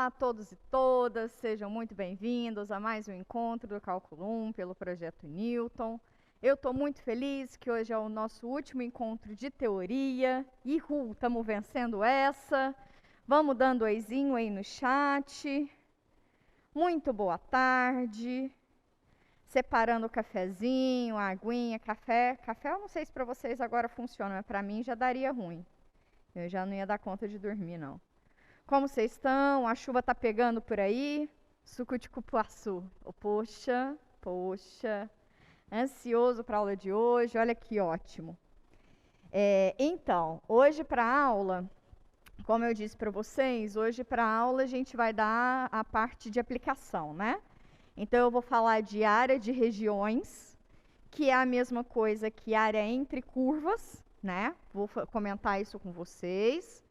Olá a todos e todas, sejam muito bem-vindos a mais um encontro do Cálculo 1 pelo Projeto Newton. Eu estou muito feliz que hoje é o nosso último encontro de teoria. Estamos vencendo essa. Vamos dando oizinho aí no chat. Muito boa tarde. Separando o cafezinho, a aguinha, café. Café eu não sei se para vocês agora funciona, mas para mim já daria ruim. Eu já não ia dar conta de dormir, não. Como vocês estão? A chuva tá pegando por aí? Suco de cupuaçu. Oh, poxa. Ansioso para a aula de hoje. Olha que ótimo. Então, hoje para a aula, como eu disse para vocês, hoje para a aula a gente vai dar a parte de aplicação, né? Então, eu vou falar de área de regiões, que é a mesma coisa que área entre curvas, né? Vou comentar isso com vocês.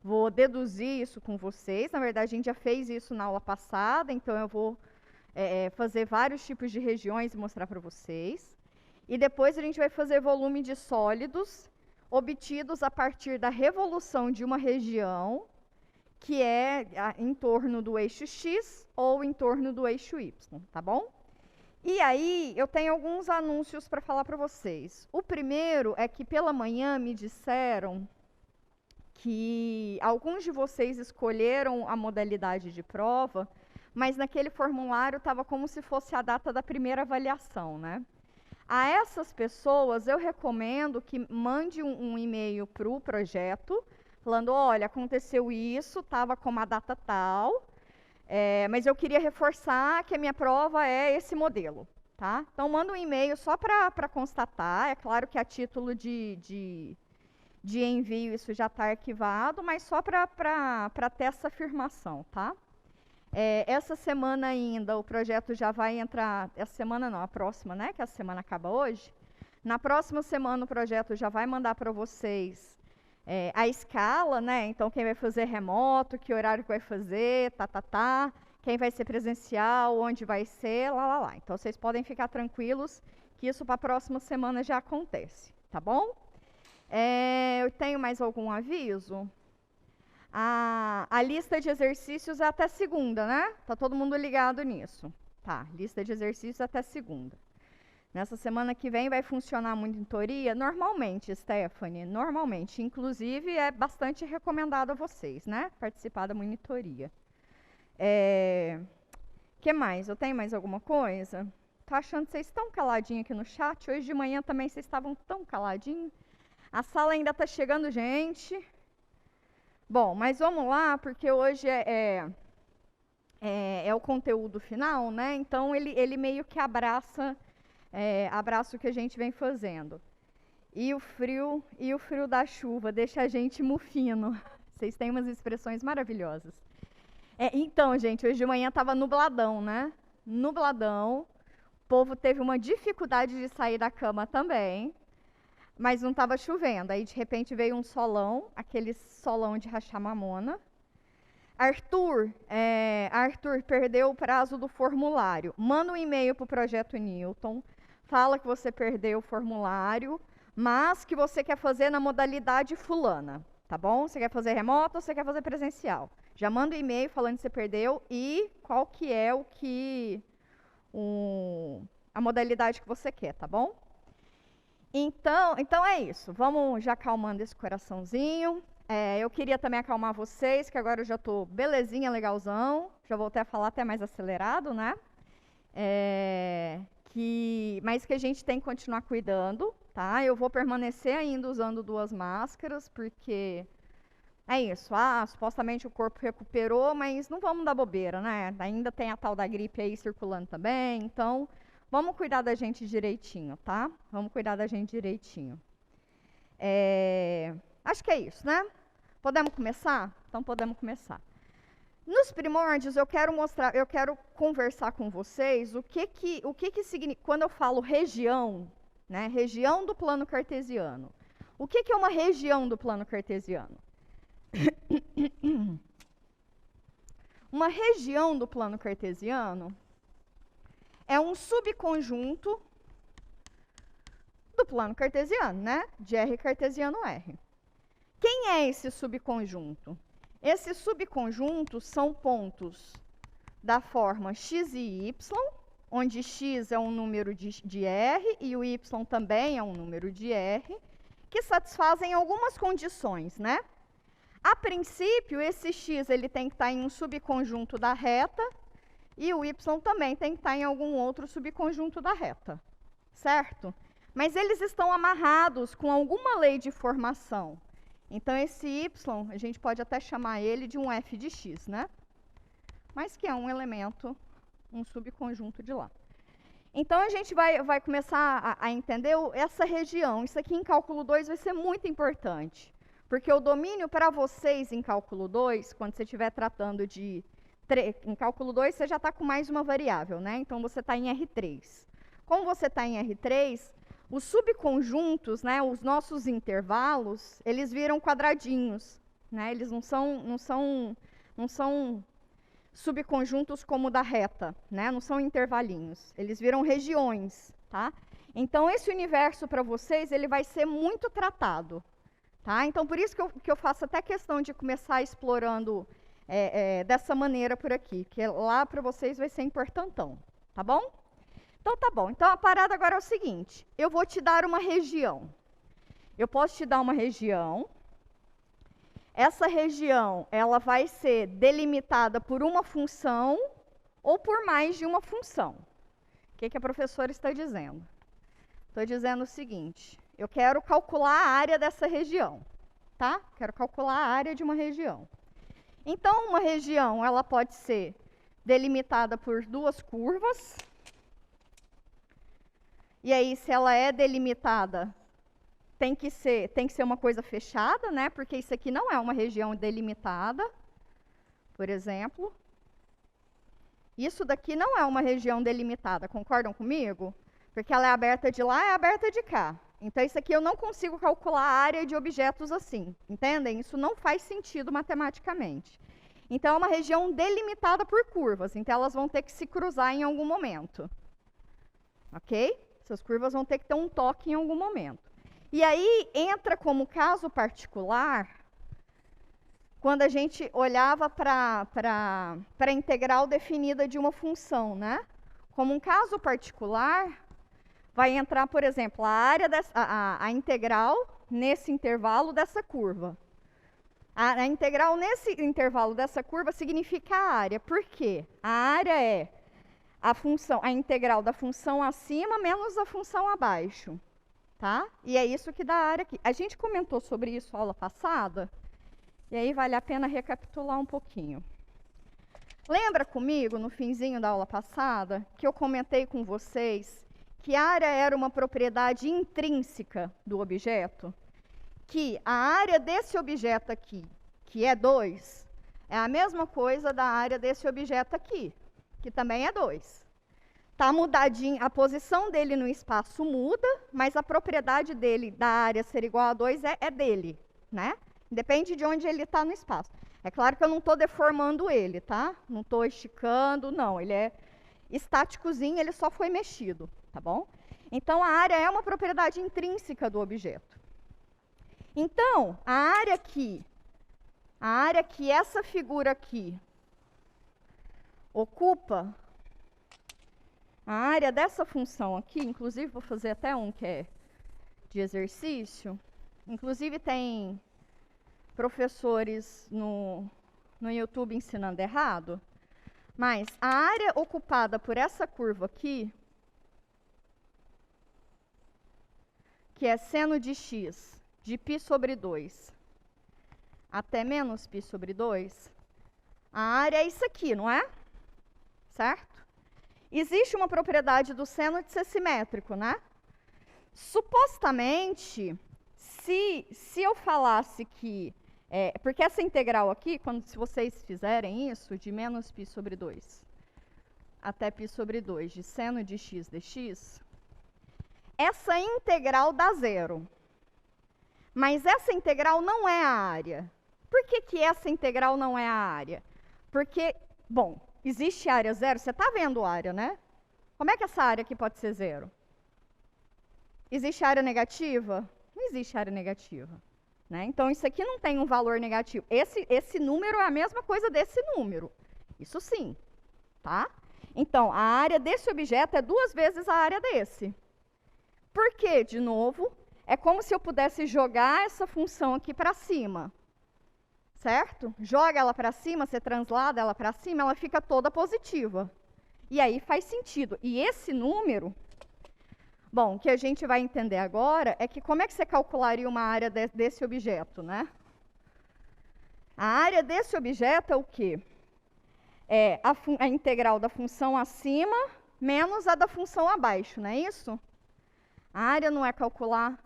Vou deduzir isso com vocês. Na verdade, a gente já fez isso na aula passada, então eu vou fazer vários tipos de regiões e mostrar para vocês. E depois a gente vai fazer volume de sólidos obtidos a partir da revolução de uma região que é em torno do eixo X ou em torno do eixo Y, tá bom? E aí, eu tenho alguns anúncios para falar para vocês. O primeiro é que pela manhã me disseram que alguns de vocês escolheram a modalidade de prova, mas naquele formulário estava como se fosse a data da primeira avaliação, né? A essas pessoas, eu recomendo que mande um e-mail para o projeto, falando, olha, aconteceu isso, estava com uma data tal, mas eu queria reforçar que a minha prova é esse modelo, tá? Então, manda um e-mail só para constatar, é claro que a título de envio isso já está arquivado, mas só para ter essa afirmação, tá? Essa semana ainda o projeto já vai entrar, essa semana não, a próxima, né? Que a semana acaba hoje. Na próxima semana o projeto já vai mandar para vocês a escala, né? Então quem vai fazer remoto, que horário que vai fazer, quem vai ser presencial, onde vai ser, lá. Então vocês podem ficar tranquilos que isso para a próxima semana já acontece, tá bom? Eu tenho mais algum aviso? A lista de exercícios é até segunda, né? Tá todo mundo ligado nisso. Tá, lista de exercícios até segunda. Nessa semana que vem vai funcionar a monitoria? Normalmente, Stephanie, normalmente. Inclusive, é bastante recomendado a vocês, né? Participar da monitoria. Que mais? Eu tenho mais alguma coisa? Tô achando que vocês estão caladinhos aqui no chat. Hoje de manhã também vocês estavam tão caladinhos. A sala ainda está chegando gente. Bom, mas vamos lá, porque hoje é o conteúdo final, né? Então, ele meio que abraça o que a gente vem fazendo. E o frio da chuva deixa a gente mufino. Vocês têm umas expressões maravilhosas. Então, gente, hoje de manhã estava nubladão, né? Nubladão. O povo teve uma dificuldade de sair da cama também. Mas não estava chovendo. Aí, de repente, veio um solão, aquele solão de rachar mamona. Arthur perdeu o prazo do formulário. Manda um e-mail para o Projeto Newton. Fala que você perdeu o formulário, mas que você quer fazer na modalidade fulana. Tá bom? Você quer fazer remoto ou você quer fazer presencial? Já manda um e-mail falando que você perdeu e qual que é a modalidade que você quer, tá bom? Então é isso, vamos já acalmando esse coraçãozinho. Eu queria também acalmar vocês, que agora eu já estou belezinha, legalzão. Já voltei a falar até mais acelerado, né? Mas que a gente tem que continuar cuidando, tá? Eu vou permanecer ainda usando 2 máscaras, porque é isso. Supostamente o corpo recuperou, mas não vamos dar bobeira, né? Ainda tem a tal da gripe aí circulando também, então vamos cuidar da gente direitinho, tá? Vamos cuidar da gente direitinho. Acho que é isso, né? Podemos começar? Então podemos começar. Nos primórdios eu quero conversar com vocês o que significa, quando eu falo região, né? Região do plano cartesiano. O que é uma região do plano cartesiano? Uma região do plano cartesiano é um subconjunto do plano cartesiano, né? De R cartesiano R. Quem é esse subconjunto? Esses subconjuntos são pontos da forma x e y, onde x é um número de R e o y também é um número de R, que satisfazem algumas condições, né? A princípio, esse x ele tem que estar em um subconjunto da reta e o y também tem que estar em algum outro subconjunto da reta, certo? Mas eles estão amarrados com alguma lei de formação. Então, esse y, a gente pode até chamar ele de um f de x, né? Mas que é um elemento, um subconjunto de lá. Então, a gente vai começar a entender essa região. Isso aqui em cálculo 2 vai ser muito importante. Porque o domínio para vocês em cálculo 2, quando você estiver tratando de... Em cálculo 2, você já está com mais uma variável, né? Então, você está em R3. Como você está em R3, os subconjuntos, né, os nossos intervalos, eles viram quadradinhos, né? Eles não são subconjuntos como o da reta, né? Não são intervalinhos. Eles viram regiões, tá? Então, esse universo para vocês, ele vai ser muito tratado, tá? Então, por isso que eu faço até questão de começar explorando dessa maneira por aqui, que lá para vocês vai ser importantão, tá bom? Então, tá bom. Então, a parada agora é o seguinte. Eu vou te dar uma região. Eu posso te dar uma região. Essa região, ela vai ser delimitada por uma função ou por mais de uma função. O que a professora está dizendo? Estou dizendo o seguinte. Eu quero calcular a área dessa região, tá? Quero calcular a área de uma região. Então, uma região, ela pode ser delimitada por duas curvas. E aí, se ela é delimitada, tem que ser uma coisa fechada, né? Porque isso aqui não é uma região delimitada, por exemplo. Isso daqui não é uma região delimitada, concordam comigo? Porque ela é aberta de lá e é aberta de cá. Então, isso aqui eu não consigo calcular a área de objetos assim, entendem? Isso não faz sentido matematicamente. Então, é uma região delimitada por curvas, então elas vão ter que se cruzar em algum momento. Ok? Essas curvas vão ter que ter um toque em algum momento. E aí, entra como caso particular, quando a gente olhava para a integral definida de uma função, né? Como um caso particular, vai entrar, por exemplo, a área a integral nesse intervalo dessa curva. A integral nesse intervalo dessa curva significa a área. Por quê? A área é a integral da função acima menos a função abaixo, tá? E é isso que dá a área aqui. A gente comentou sobre isso na aula passada, e aí vale a pena recapitular um pouquinho. Lembra comigo, no finzinho da aula passada, que eu comentei com vocês que a área era uma propriedade intrínseca do objeto? Que a área desse objeto aqui, que é 2, é a mesma coisa da área desse objeto aqui, que também é 2. Está mudadinho, a posição dele no espaço muda, mas a propriedade dele, da área ser igual a 2, é dele, né? Depende de onde ele está no espaço. É claro que eu não estou deformando ele, tá? Não estou esticando, não. Ele é estáticozinho, ele só foi mexido, tá bom? Então, a área é uma propriedade intrínseca do objeto. Então, a área que essa figura aqui ocupa, a área dessa função aqui, inclusive vou fazer até um que é de exercício, inclusive tem professores no YouTube ensinando errado, mas a área ocupada por essa curva aqui, que é seno de x de π sobre 2 até menos π sobre 2, a área é isso aqui, não é? Certo? Existe uma propriedade do seno de ser simétrico, né? Supostamente, se eu falasse que... porque essa integral aqui, se vocês fizerem isso, de menos π sobre 2 até π sobre 2 de seno de x dx, essa integral dá zero. Mas essa integral não é a área. Por que essa integral não é a área? Porque, bom, existe área zero, você está vendo a área, né? Como é que essa área aqui pode ser zero? Existe área negativa? Não existe área negativa. né? Então, isso aqui não tem um valor negativo. Esse número é a mesma coisa desse número. Isso sim, tá? Então, a área desse objeto é 2 vezes a área desse. Por quê? De novo, é como se eu pudesse jogar essa função aqui para cima. Certo? Joga ela para cima, você translada ela para cima, ela fica toda positiva. E aí faz sentido. E esse número, bom, o que a gente vai entender agora é que como é que você calcularia uma área desse objeto, né? A área desse objeto é o quê? É a integral da função acima menos a da função abaixo, não é isso? A área não é calcular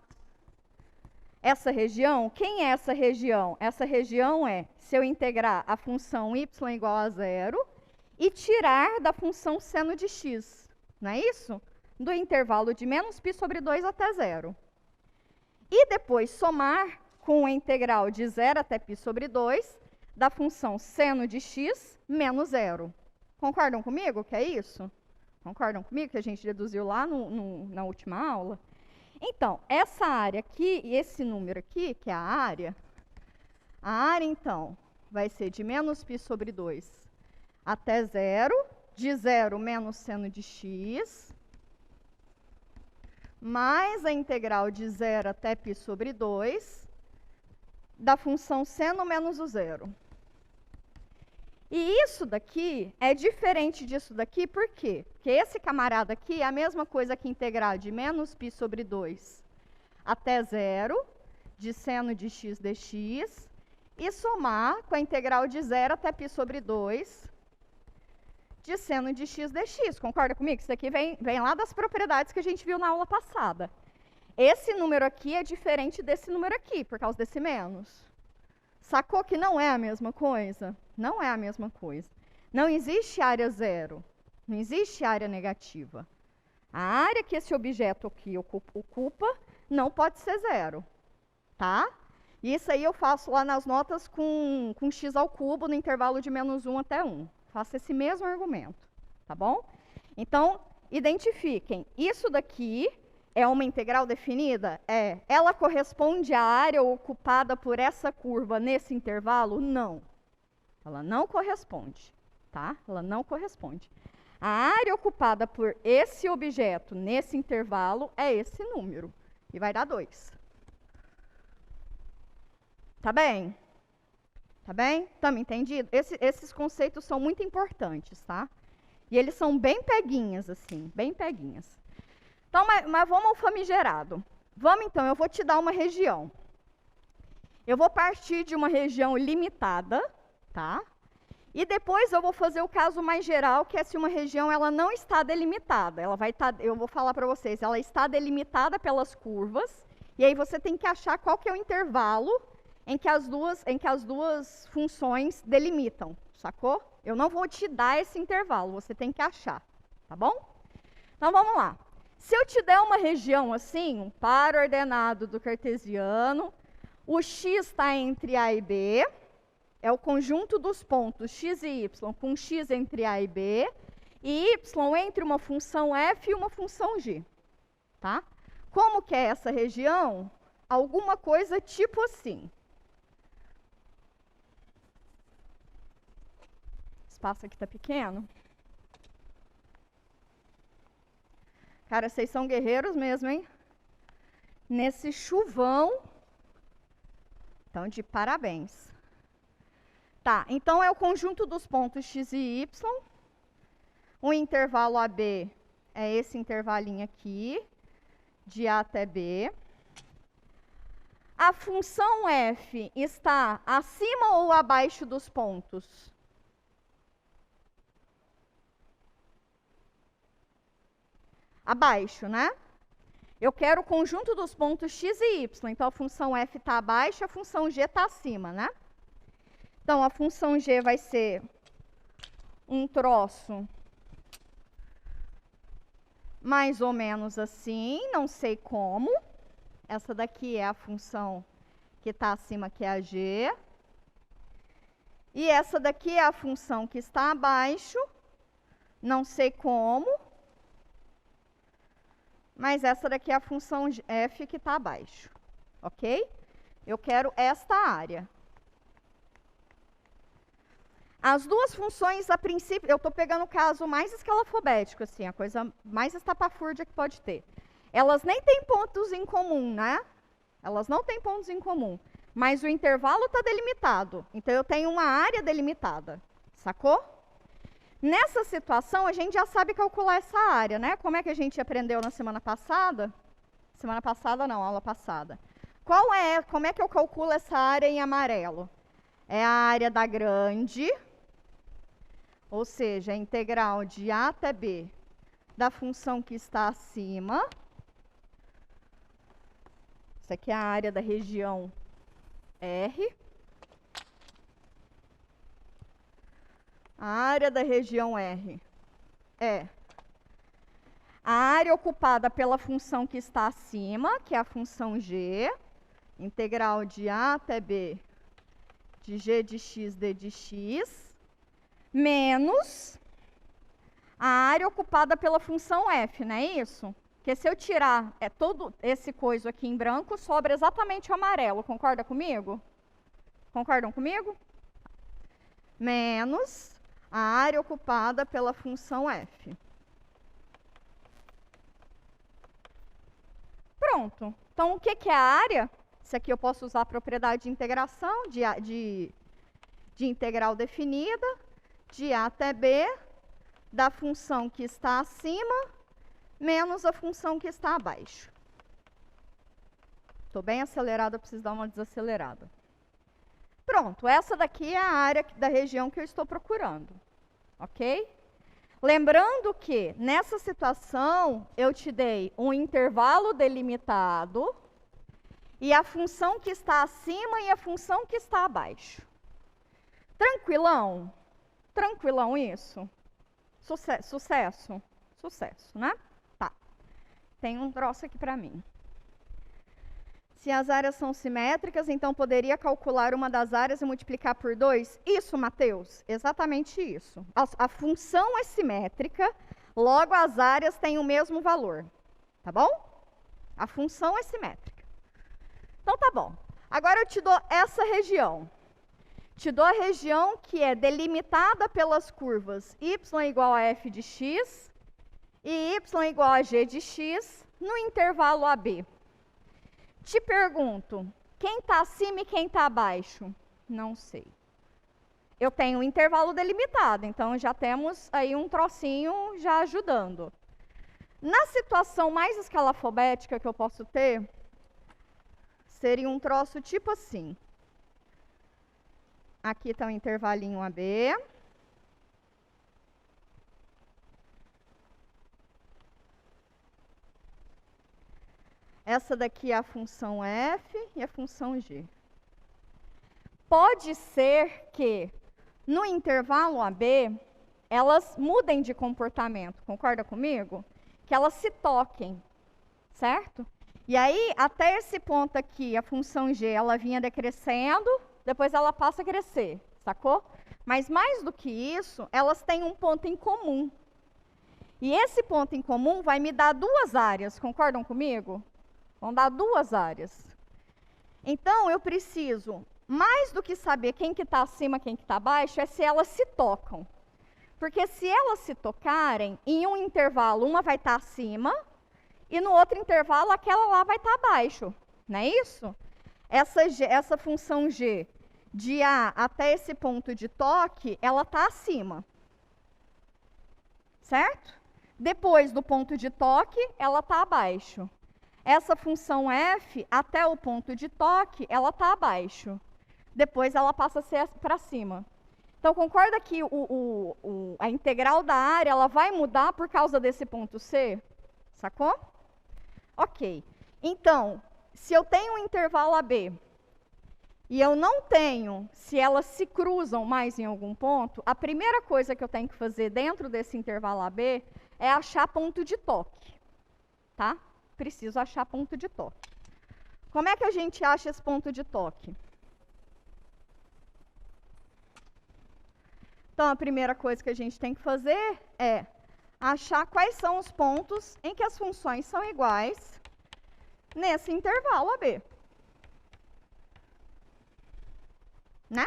essa região. Quem é essa região? Essa região é se eu integrar a função y igual a 0 e tirar da função seno de x, não é isso? Do intervalo de menos π sobre 2 até 0. E depois somar com a integral de 0 até π sobre 2 da função seno de x menos 0. Concordam comigo que é isso? Concordam comigo que a gente deduziu lá na última aula? Então, essa área aqui e esse número aqui, que é a área, então, vai ser de menos π sobre 2 até 0, de 0 menos seno de x, mais a integral de 0 até π sobre 2 da função seno menos o 0. E isso daqui é diferente disso daqui, por quê? Porque esse camarada aqui é a mesma coisa que integrar de menos π sobre 2 até 0, de seno de x dx, e somar com a integral de 0 até π sobre 2 de seno de x dx. Concorda comigo? Isso daqui vem lá das propriedades que a gente viu na aula passada. Esse número aqui é diferente desse número aqui, por causa desse menos. Sacou que não é a mesma coisa? Não é a mesma coisa. Não existe área zero. Não existe área negativa. A área que esse objeto aqui ocupa não pode ser zero. Tá? E isso aí eu faço lá nas notas com x ao cubo no intervalo de menos 1 até 1. Faço esse mesmo argumento. Tá bom? Então, identifiquem. Isso daqui é uma integral definida? É. Ela corresponde à área ocupada por essa curva nesse intervalo? Não. Ela não corresponde, tá? Ela não corresponde. A área ocupada por esse objeto nesse intervalo é esse número. E vai dar 2. Tá bem? Tá bem? Estamos entendidos? Esses conceitos são muito importantes, tá? E eles são bem peguinhas, assim, bem peguinhas. Então, mas vamos ao famigerado. Vamos então, eu vou te dar uma região. Eu vou partir de uma região limitada, tá? E depois eu vou fazer o caso mais geral, que é se uma região ela não está delimitada. Ela vai eu vou falar para vocês, ela está delimitada pelas curvas, e aí você tem que achar qual que é o intervalo em que as duas funções delimitam, sacou? Eu não vou te dar esse intervalo, você tem que achar, tá bom? Então vamos lá. Se eu te der uma região assim, um par ordenado do cartesiano, o x está entre A e B, é o conjunto dos pontos x e y com x entre A e B, e y entre uma função f e uma função g. Tá? Como que é essa região? Alguma coisa tipo assim. O espaço aqui está pequeno. Cara, vocês são guerreiros mesmo, hein? Nesse chuvão. Então, de parabéns. Tá, então é o conjunto dos pontos x e y. O intervalo AB é esse intervalinho aqui, de A até B. A função f está acima ou abaixo dos pontos? Abaixo, né? Eu quero o conjunto dos pontos x e y. Então, a função f está abaixo, a função g está acima, né? Então, a função g vai ser um troço mais ou menos assim, não sei como. Essa daqui é a função que está acima, que é a g. E essa daqui é a função que está abaixo, não sei como. Mas essa daqui é a função f que está abaixo, ok? Eu quero esta área. As duas funções, a princípio, eu estou pegando o caso mais escalafobético, assim, a coisa mais estapafúrdia que pode ter. Elas nem têm pontos em comum, né? Elas não têm pontos em comum. Mas o intervalo está delimitado. Então, eu tenho uma área delimitada. Sacou? Nessa situação, a gente já sabe calcular essa área, né? Como é que a gente aprendeu na semana passada? Semana passada não, aula passada. Como é que eu calculo essa área em amarelo? É a área da grande, ou seja, a integral de a até b da função que está acima. Isso aqui é a área da região R. A área da região R é a área ocupada pela função que está acima, que é a função g, integral de a até b de g de x d de x, menos a área ocupada pela função f, não é isso? Porque se eu tirar todo esse coisa aqui em branco, sobra exatamente o amarelo. Concorda comigo? Concordam comigo? Menos a área ocupada pela função f. Pronto. Então, o que é a área? Isso aqui eu posso usar a propriedade de integração, de integral definida, de a até b, da função que está acima, menos a função que está abaixo. Estou bem acelerada, preciso dar uma desacelerada. Pronto, essa daqui é a área da região que eu estou procurando. Ok? Lembrando que, nessa situação, eu te dei um intervalo delimitado e a função que está acima e a função que está abaixo. Tranquilão? Tranquilão isso? Sucesso? Sucesso, né? Tá. Tem um troço aqui para mim. Se as áreas são simétricas, então poderia calcular uma das áreas e multiplicar por 2? Isso, Mateus, exatamente isso. A função é simétrica, logo as áreas têm o mesmo valor. Tá bom? A função é simétrica. Então tá bom. Agora eu te dou essa região. Te dou a região que é delimitada pelas curvas y igual a f de x e y igual a g de x no intervalo AB. Te pergunto, quem está acima e quem está abaixo? Não sei. Eu tenho um intervalo delimitado, então já temos aí um trocinho já ajudando. Na situação mais escalafobética que eu posso ter, seria um troço tipo assim. Aqui está o intervalinho AB. Essa daqui é a função f e a função g. Pode ser que, no intervalo AB, elas mudem de comportamento, concorda comigo? Que elas se toquem, certo? E aí, até esse ponto aqui, a função g, ela vinha decrescendo, depois ela passa a crescer, sacou? Mas mais do que isso, elas têm um ponto em comum. E esse ponto em comum vai me dar duas áreas, concordam comigo? Vão dar duas áreas. Então, eu preciso, mais do que saber quem que está acima e quem que está abaixo, é se elas se tocam. Porque se elas se tocarem, em um intervalo, uma vai estar acima, e no outro intervalo, aquela lá vai estar abaixo. Não é isso? Essa função g, de A até esse ponto de toque, ela está acima. Certo? Depois do ponto de toque, ela está abaixo. Essa função f, até o ponto de toque, ela está abaixo. Depois ela passa a ser para cima. Então, concorda que a integral da área ela vai mudar por causa desse ponto C? Sacou? Ok. Então, se eu tenho um intervalo AB e eu não tenho, se elas se cruzam mais em algum ponto, a primeira coisa que eu tenho que fazer dentro desse intervalo AB é achar ponto de toque. Tá? Preciso achar ponto de toque. Como é que a gente acha esse ponto de toque? Então, a primeira coisa que a gente tem que fazer é achar quais são os pontos em que as funções são iguais nesse intervalo AB. né?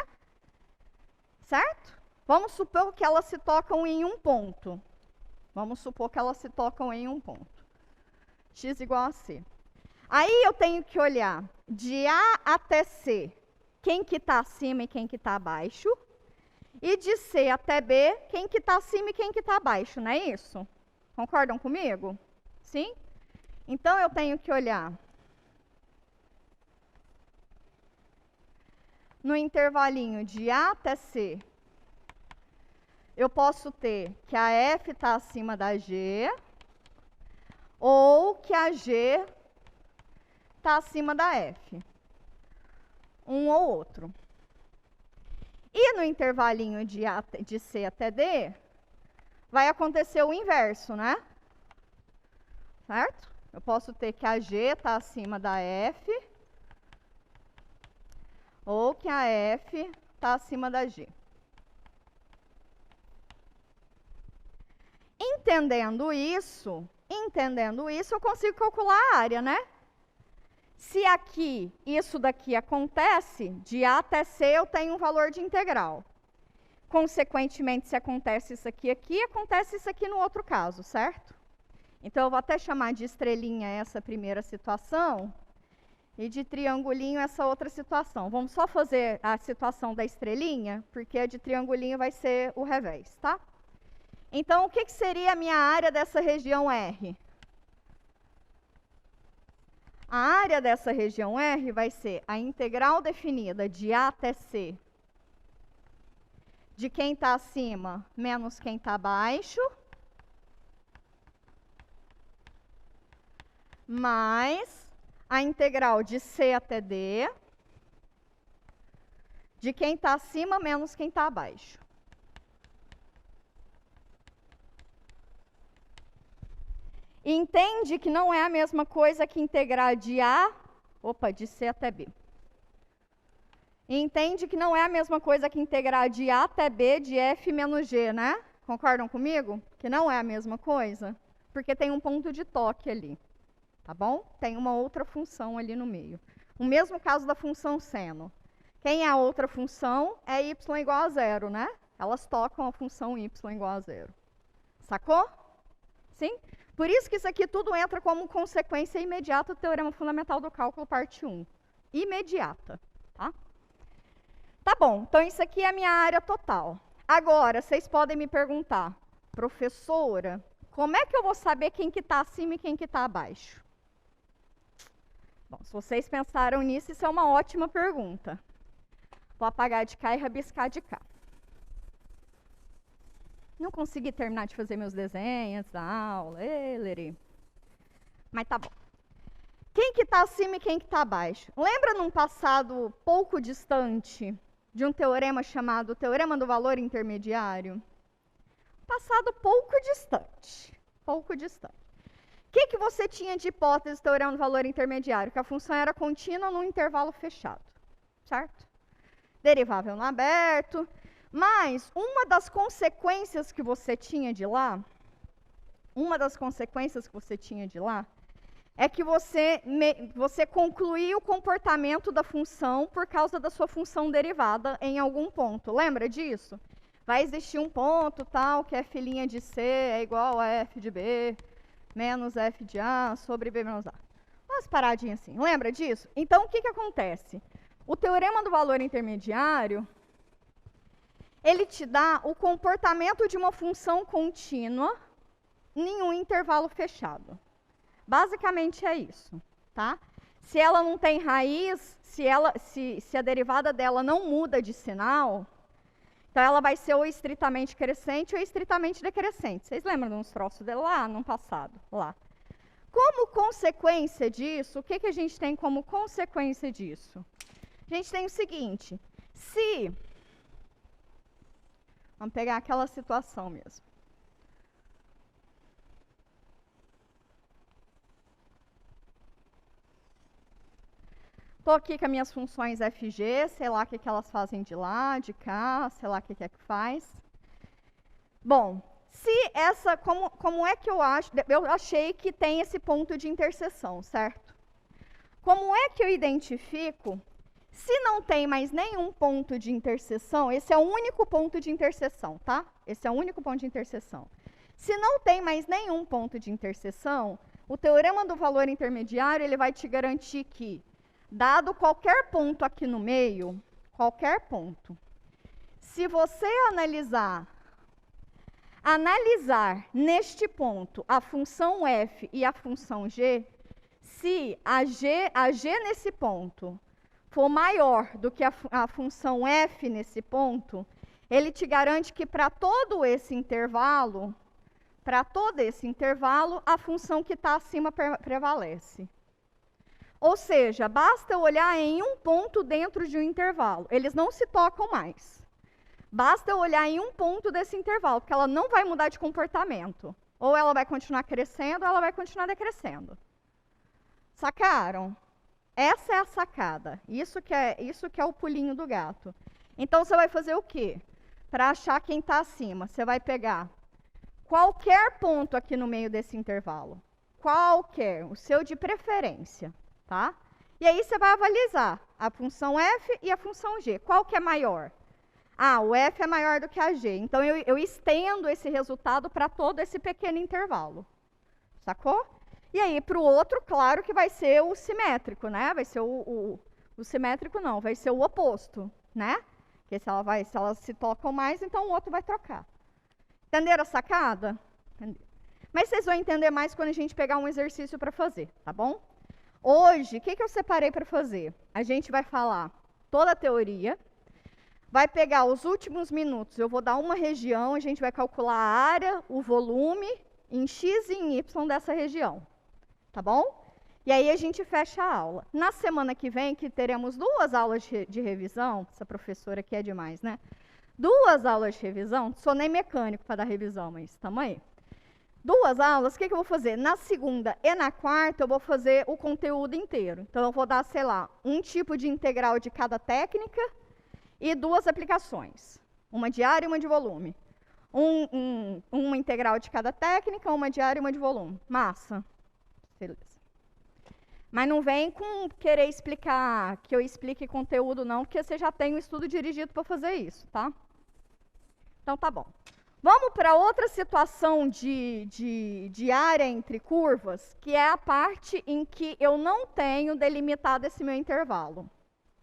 Certo? Vamos supor que elas se tocam em um ponto. Vamos supor que elas se tocam em um ponto. X igual a C. Aí eu tenho que olhar de A até C, quem que está acima e quem que está abaixo. E de C até B, quem que está acima e quem que está abaixo, não é isso? Concordam comigo? Sim? Então eu tenho que olhar no intervalinho de A até C. Eu posso ter que a F está acima da G, ou que a G está acima da F. Um ou outro. E no intervalinho de C até D, vai acontecer o inverso, né? Certo? Eu posso ter que a G está acima da F, ou que a F está acima da G. Entendendo isso, eu consigo calcular a área, né? Se aqui, isso daqui acontece, de A até C eu tenho um valor de integral. Consequentemente, se acontece isso aqui, acontece isso aqui no outro caso, certo? Então, eu vou até chamar de estrelinha essa primeira situação e de triangulinho essa outra situação. Vamos só fazer a situação da estrelinha, porque a de triangulinho vai ser o revés, tá? Então, o que seria a minha área dessa região R? A área dessa região R vai ser a integral definida de A até C, de quem está acima menos quem está abaixo, mais a integral de C até D, de quem está acima menos quem está abaixo. E entende que não é a mesma coisa que integrar de C até B. E entende que não é a mesma coisa que integrar de A até B de F menos G, né? Concordam comigo? Que não é a mesma coisa? Porque tem um ponto de toque ali, tá bom? Tem uma outra função ali no meio. O mesmo caso da função seno. Quem é a outra função é y igual a zero, né? Elas tocam a função y igual a zero. Sacou? Sim? Por isso que isso aqui tudo entra como consequência imediata do Teorema Fundamental do Cálculo, parte 1. Imediata, tá? Tá bom, então isso aqui é a minha área total. Agora, vocês podem me perguntar, professora, como é que eu vou saber quem que está acima e quem que está abaixo? Bom, se vocês pensaram nisso, isso é uma ótima pergunta. Vou apagar de cá e rabiscar de cá. Não consegui terminar de fazer meus desenhos da aula. Lerê. Mas tá bom. Quem que está acima e quem que está abaixo? Lembra num passado pouco distante de um teorema chamado Teorema do Valor Intermediário? Passado pouco distante. Pouco distante. O que você tinha de hipótese do Teorema do Valor Intermediário? Que a função era contínua num intervalo fechado. Certo? Derivável no aberto. Mas uma das consequências que você tinha de lá, é que você concluiu o comportamento da função por causa da sua função derivada em algum ponto. Lembra disso? Vai existir um ponto tal, que f' de C é igual a f de B, menos f de A sobre B menos A. Umas paradinhas assim. Lembra disso? Então, o que acontece? O Teorema do Valor Intermediário, ele te dá o comportamento de uma função contínua em um intervalo fechado. Basicamente é isso, tá? Se ela não tem raiz, se a derivada dela não muda de sinal, então ela vai ser ou estritamente crescente ou estritamente decrescente. Vocês lembram de uns troços dela lá no passado? Lá. Como consequência disso, o que a gente tem como consequência disso? A gente tem o seguinte, vamos pegar aquela situação mesmo. Estou aqui com as minhas funções FG, sei lá o que elas fazem de lá, de cá, sei lá o que é que faz. Bom, como é que eu achei que tem esse ponto de interseção, certo? Como é que eu identifico Se não tem mais nenhum ponto de interseção, esse é o único ponto de interseção, tá? Esse é o único ponto de interseção. Se não tem mais nenhum ponto de interseção, o teorema do valor intermediário ele vai te garantir que, dado qualquer ponto aqui no meio, qualquer ponto, se você analisar neste ponto a função f e a função g, se a g nesse ponto for maior do que a função f nesse ponto, ele te garante que para todo esse intervalo, a função que está acima prevalece. Ou seja, basta olhar em um ponto dentro de um intervalo. Eles não se tocam mais. Basta eu olhar em um ponto desse intervalo, porque ela não vai mudar de comportamento. Ou ela vai continuar crescendo, ou ela vai continuar decrescendo. Sacaram? Essa é a sacada. Isso que é o pulinho do gato. Então, você vai fazer o quê? Para achar quem está acima, você vai pegar qualquer ponto aqui no meio desse intervalo. Qualquer, o seu de preferência, tá? E aí, você vai avalizar a função f e a função g. Qual que é maior? Ah, o f é maior do que a g. Então, eu estendo esse resultado para todo esse pequeno intervalo. Sacou? E aí, para o outro, claro que vai ser o simétrico, né? Vai ser o simétrico não, vai ser o oposto, né? Porque se elas se tocam mais, então o outro vai trocar. Entenderam a sacada? Entendi. Mas vocês vão entender mais quando a gente pegar um exercício para fazer, tá bom? Hoje, o que eu separei para fazer? A gente vai falar toda a teoria, vai pegar os últimos minutos, eu vou dar uma região, a gente vai calcular a área, o volume, em x e em y dessa região. Tá bom? E aí a gente fecha a aula. Na semana que vem, que teremos 2 aulas de revisão, essa professora aqui é demais, né? 2 aulas de revisão, sou nem mecânico para dar revisão, mas estamos aí. 2 aulas, o que eu vou fazer? Na segunda e na quarta, eu vou fazer o conteúdo inteiro. Então, eu vou dar, sei lá, um tipo de integral de cada técnica e 2 aplicações. Uma de área e uma de volume. Uma integral de cada técnica, uma de área e uma de volume. Massa. Beleza. Mas não vem com querer explicar, que eu explique conteúdo não, porque você já tem um estudo dirigido para fazer isso, tá? Então tá bom. Vamos para outra situação de área entre curvas, que é a parte em que eu não tenho delimitado esse meu intervalo,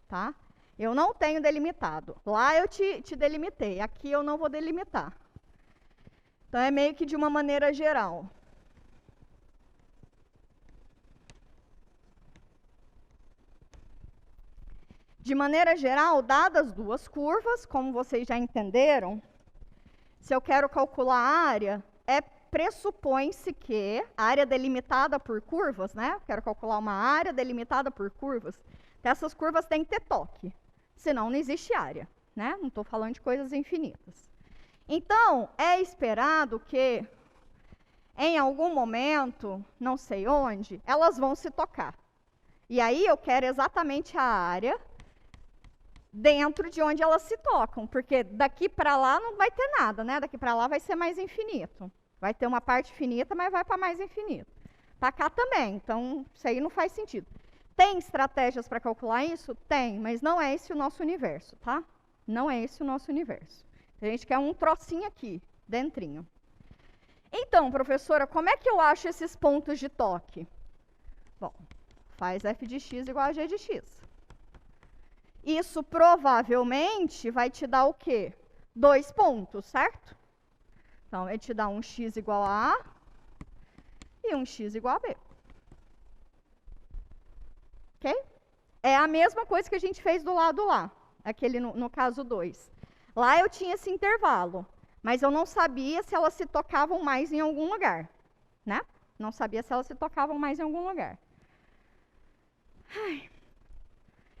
tá? Eu não tenho delimitado. Lá eu te delimitei, aqui eu não vou delimitar. Então é meio que de uma maneira geral. De maneira geral, dadas 2 curvas, como vocês já entenderam, se eu quero calcular a área, pressupõe-se que a área delimitada por curvas, né? Eu quero calcular uma área delimitada por curvas, essas curvas têm que ter toque, senão não existe área, né? Não estou falando de coisas infinitas. Então, é esperado que, em algum momento, não sei onde, elas vão se tocar. E aí eu quero exatamente a área dentro de onde elas se tocam, porque daqui para lá não vai ter nada, né? Daqui para lá vai ser mais infinito. Vai ter uma parte finita, mas vai para mais infinito. Para cá também, então isso aí não faz sentido. Tem estratégias para calcular isso? Tem, mas não é esse o nosso universo, tá? Não é esse o nosso universo. A gente quer um trocinho aqui, dentrinho. Então, professora, como é que eu acho esses pontos de toque? Bom, faz f de x igual a g de x. Isso provavelmente vai te dar o quê? 2 pontos, certo? Então, vai te dar um x igual a A e um x igual a B. Ok? É a mesma coisa que a gente fez do lado lá, aquele no caso 2. Lá eu tinha esse intervalo, mas eu não sabia se elas se tocavam mais em algum lugar, né? Não sabia se elas se tocavam mais em algum lugar. Ai.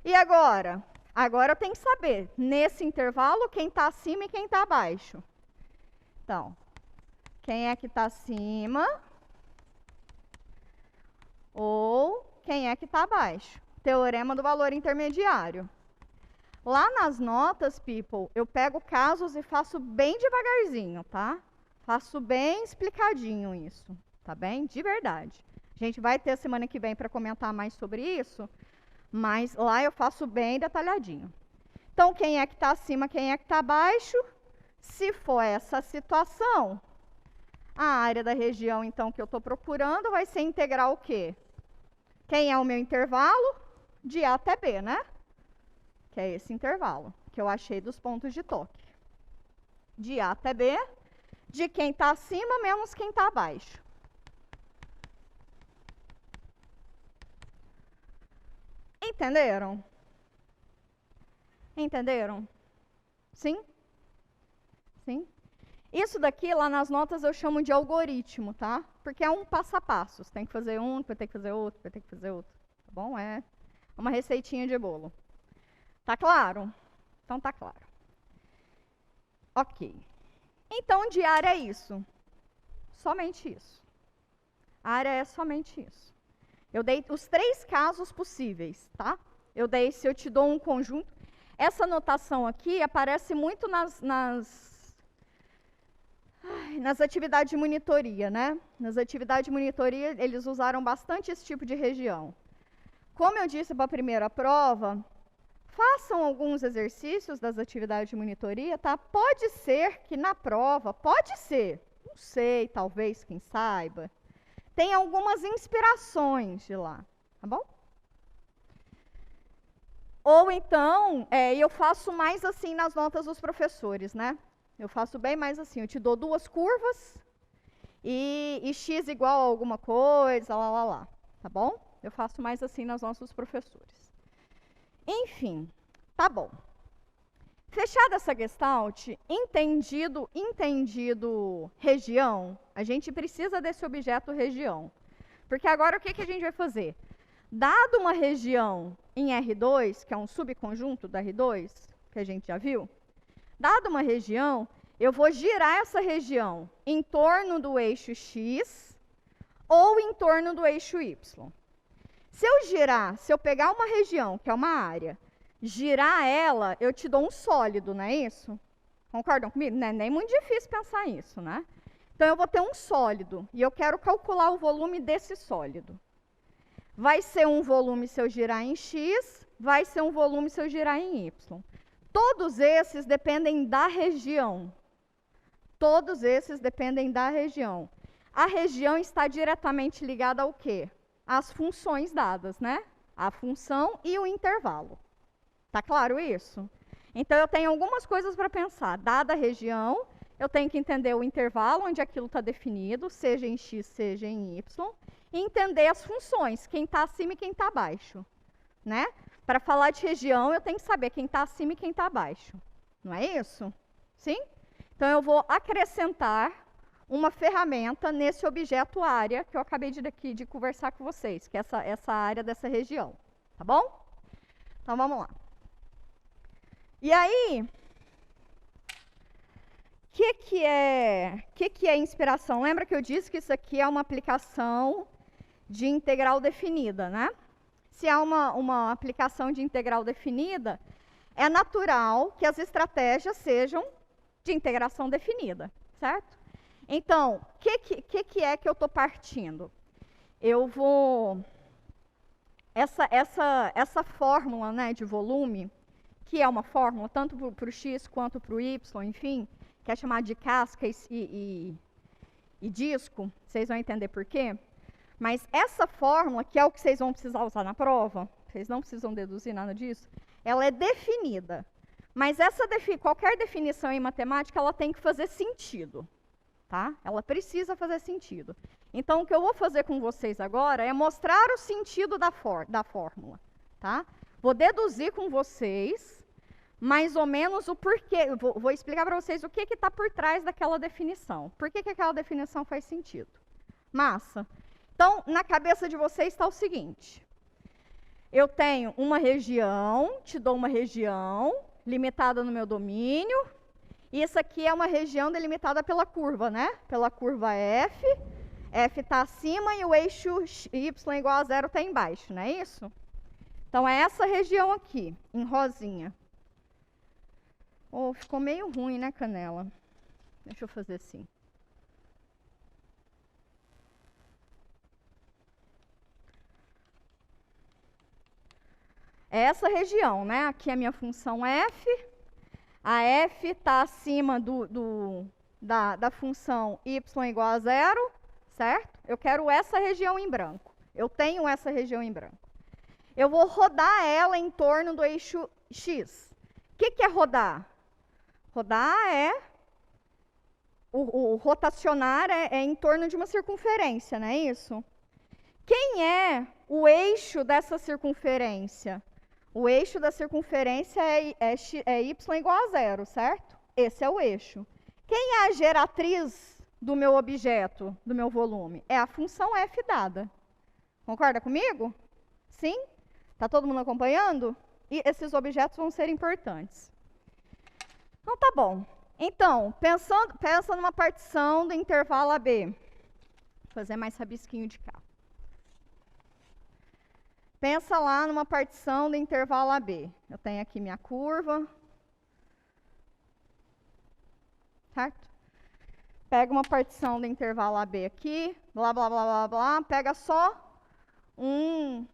E agora? Agora eu tenho que saber, nesse intervalo, quem está acima e quem está abaixo. Então, quem é que está acima ou quem é que está abaixo? Teorema do valor intermediário. Lá nas notas, people, eu pego casos e faço bem devagarzinho, tá? Faço bem explicadinho isso, tá bem? De verdade. A gente vai ter semana que vem para comentar mais sobre isso, Mas lá eu faço bem detalhadinho. Então, quem é que está acima, quem é que está abaixo? Se for essa situação, a área da região, então, que eu estou procurando vai ser integral o quê? Quem é o meu intervalo? De A até B, né? Que é esse intervalo que eu achei dos pontos de toque. De A até B, de quem está acima menos quem está abaixo. Entenderam? Entenderam? Sim? Sim? Isso daqui, lá nas notas, eu chamo de algoritmo, tá? Porque é um passo a passo. Você tem que fazer um, vai ter que fazer outro, vai ter que fazer outro. Tá bom? É uma receitinha de bolo. Tá claro? Então tá claro. Ok. Então, de área é isso. Somente isso. A área é somente isso. Eu dei os 3 casos possíveis, tá? Eu dei, se eu te dou um conjunto. Essa notação aqui aparece muito nas atividades de monitoria, né? Nas atividades de monitoria, eles usaram bastante esse tipo de região. Como eu disse para a primeira prova, façam alguns exercícios das atividades de monitoria, tá? Pode ser que na prova, pode ser, não sei, talvez, quem saiba, tem algumas inspirações de lá, tá bom? Ou então, eu faço mais assim nas notas dos professores, né? Eu faço bem mais assim, eu te dou 2 curvas e x igual a alguma coisa, lá, tá bom? Eu faço mais assim nas notas dos professores. Enfim, tá bom. Fechada essa gestalt, entendido região, a gente precisa desse objeto região. Porque agora o que a gente vai fazer? Dado uma região em R2, que é um subconjunto da R2, que a gente já viu, dado uma região, eu vou girar essa região em torno do eixo X ou em torno do eixo Y. Se eu pegar uma região, que é uma área, girar ela, eu te dou um sólido, não é isso? Concordam comigo? Não é nem muito difícil pensar isso, né? Então, eu vou ter um sólido e eu quero calcular o volume desse sólido. Vai ser um volume se eu girar em X, vai ser um volume se eu girar em Y. Todos esses dependem da região. Todos esses dependem da região. A região está diretamente ligada ao quê? Às funções dadas, né? A função e o intervalo. Tá claro isso? Então, eu tenho algumas coisas para pensar. Dada a região, eu tenho que entender o intervalo onde aquilo está definido, seja em X, seja em Y, e entender as funções, quem está acima e quem está abaixo, né? Para falar de região, eu tenho que saber quem está acima e quem está abaixo. Não é isso? Sim? Então, eu vou acrescentar uma ferramenta nesse objeto área que eu acabei de conversar com vocês, que é essa área dessa região. Tá bom? Então, vamos lá. E aí, o que é inspiração? Lembra que eu disse que isso aqui é uma aplicação de integral definida, né? Se há uma aplicação de integral definida, é natural que as estratégias sejam de integração definida, certo? Então, o que é que eu estou partindo? Eu vou... Essa fórmula, né, de volume, que é uma fórmula tanto para o x quanto para o y, enfim, que é chamada de casca e disco, vocês vão entender por quê. Mas essa fórmula, que é o que vocês vão precisar usar na prova, vocês não precisam deduzir nada disso, ela é definida. Mas qualquer definição em matemática, ela tem que fazer sentido. Tá? Ela precisa fazer sentido. Então, o que eu vou fazer com vocês agora é mostrar o sentido da fórmula. Tá? Vou deduzir com vocês mais ou menos o porquê. Vou explicar para vocês o que está por trás daquela definição. Por que aquela definição faz sentido? Massa. Então, na cabeça de vocês está o seguinte. Eu tenho uma região, te dou uma região limitada no meu domínio. E isso aqui é uma região delimitada pela curva, né? Pela curva F. F está acima e o eixo Y igual a 0 está embaixo, não é isso? Então, é essa região aqui, em rosinha. Oh, ficou meio ruim, né, Canela? Deixa eu fazer assim. É essa região, né? Aqui é a minha função f. A f está acima da função y igual a 0, certo? Eu quero essa região em branco. Eu tenho essa região em branco. Eu vou rodar ela em torno do eixo x. O que é rodar? Rodar é... O rotacionar é em torno de uma circunferência, não é isso? Quem é o eixo dessa circunferência? O eixo da circunferência é y igual a 0, certo? Esse é o eixo. Quem é a geratriz do meu objeto, do meu volume? É a função f dada. Concorda comigo? Sim? Está todo mundo acompanhando? E esses objetos vão ser importantes. Então, tá bom. Então, pensa numa partição do intervalo AB. Vou fazer mais rabisquinho de cá. Pensa lá numa partição do intervalo AB. Eu tenho aqui minha curva. Certo? Pega uma partição do intervalo AB aqui. Blá, blá, blá, blá, blá. Pega só um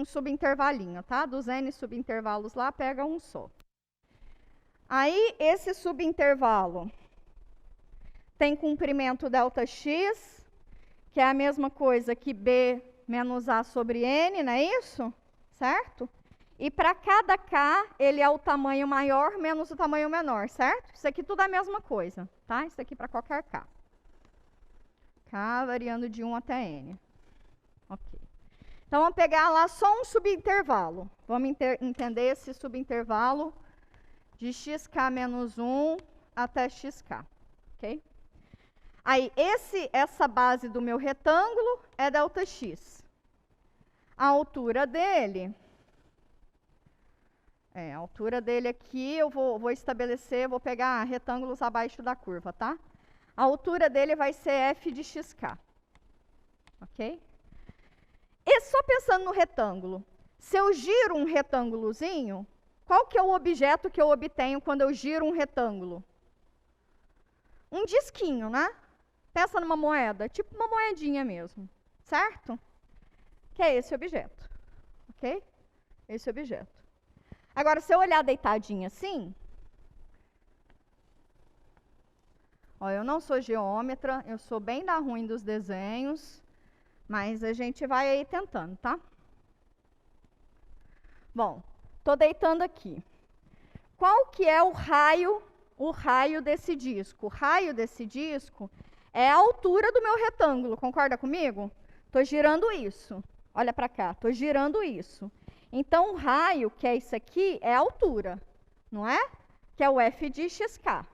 subintervalinho, tá? Dos N subintervalos lá, pega um só. Aí, esse subintervalo tem comprimento ΔX, que é a mesma coisa que B menos A sobre N, não é isso? Certo? E para cada K, ele é o tamanho maior menos o tamanho menor, certo? Isso aqui tudo é a mesma coisa, tá? Isso aqui para qualquer K. K variando de 1 até N. Ok. Então, vamos pegar lá só um subintervalo. Vamos entender esse subintervalo de xk menos 1 até xk, ok? Aí, essa base do meu retângulo é ΔX. A altura dele... a altura dele aqui, eu vou estabelecer, vou pegar retângulos abaixo da curva, tá? A altura dele vai ser f de xk, ok? E só pensando no retângulo, se eu giro um retângulozinho, qual que é o objeto que eu obtenho quando eu giro um retângulo? Um disquinho, né? Pensa numa moeda, tipo uma moedinha mesmo, certo? Que é esse objeto, ok? Esse objeto. Agora, se eu olhar deitadinho assim, ó, eu não sou geômetra, eu sou bem da ruim dos desenhos, mas a gente vai aí tentando, tá? Bom, estou deitando aqui. Qual que é o raio desse disco? O raio desse disco é a altura do meu retângulo, concorda comigo? Estou girando isso. Olha para cá, estou girando isso. Então, o raio, que é isso aqui, é a altura, não é? Que é o f de xk.